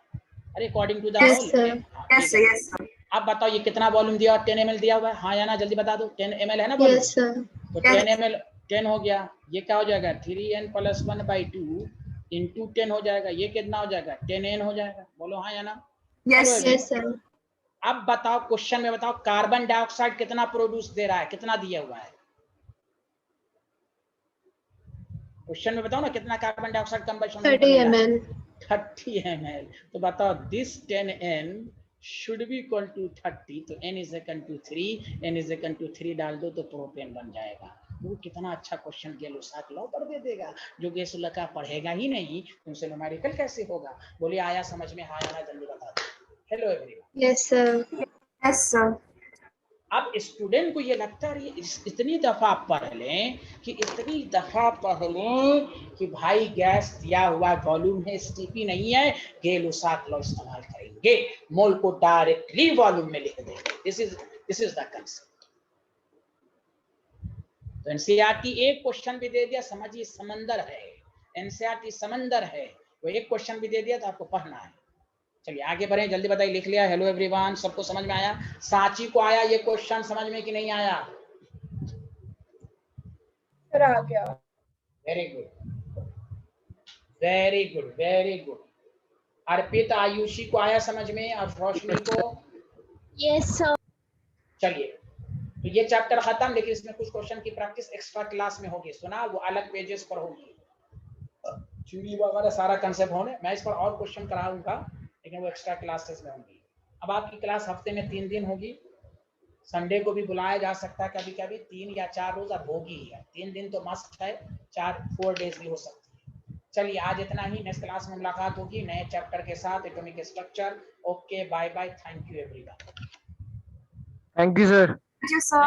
अरे according to the
Yes,
mole.
sir.
Yes, sir, yes, sir.
अब बताओ ये कितना वॉल्यूम दिया हुआ? 10 ml दिया हुआ है. हाँ या ना जल्दी बता दो. 10 ml है ना वॉल्यूम.
Yes, sir.
तो
Yes.
10 ml 10 हो गया. ये क्या हो जाएगा? 3n + 1/2 इंटू 10 हो जाएगा. ये कितना हो जाएगा? 10n हो जाएगा. बोलो हाँ या ना.
Yes,
चलो
Yes, sir.
अब बताओ, क्वेश्चन में बताओ कार्बन डाइऑक्साइड कितना प्रोड्यूस दे रहा है, कितना दिया हुआ है. क्वेश्चन में बताओ ना कितना carbon dioxide combustion
30 ml.
30 ml. तो बताओ this 10n should be equal to 30. तो n is equal to 3, n is equal to 3 डाल दो तो प्रोपेन बन जाएगा. वो कितना अच्छा क्वेश्चन गेलुसाक लॉ पर दे देगा. जो गेसुलका पढ़ेगा ही नहीं तुमसे न्यूमेरिकल कैसे होगा. बोलिए आया समझ में? हाँ या ना जल्दी बता दो. Hello everyone.
Yes, sir.
yes, sir.
अब स्टूडेंट को ये लगता है इतनी दफा पढ़ लें कि भाई गैस दिया हुआ वॉल्यूम है, एसटीपी नहीं है, गेलुसाक लॉ इस्तेमाल करेंगे, मोल को डायरेक्टली वॉल्यूम में लिख देंगे. This is the concept. तो एनसीईआरटी एक क्वेश्चन भी दे दिया, समझिए समंदर है. एनसीईआरटी समंदर है. वो एक क्वेश्चन भी दे दिया तो आपको पढ़ना है. चलिए आगे बढ़े. जल्दी बताइए. लिख लिया? Hello everyone. सबको समझ में आया? सांची को आया ये क्वेश्चन समझ में कि नहीं आया?
सर आ गया.
Very good very good very good. Arpit Aayushi को आया समझ में और रोशनी को?
Yes, sir.
चलिए तो ये चैप्टर खत्म, लेकिन इसमें कुछ क्वेश्चन की प्रैक्टिस एक्स्ट्रा क्लास में होगी. सुना? वो अलग पेजेस पर होगी. चूड़ी वगैरह सारा कंसेप्ट होने. मैं इस पर और क्वेश्चन कराऊंगा लेकिन वो एक्स्ट्रा क्लासेस में होंगी. अब आपकी क्लास हफ्ते में 3 दिन होगी. संडे को भी बुलाया जा सकता है कभी कभी. 3 या 4 रोज अब होगी ही. 3 दिन तो मस्ट है. 4 डेज भी हो सकती है. चलिए आज इतना ही. नेक्स्ट क्लास में मुलाकात होगी नए चैप्टर के साथ, atomic structure. Okay bye bye. Thank you everyone.
Thank you sir.
Thank you, sir.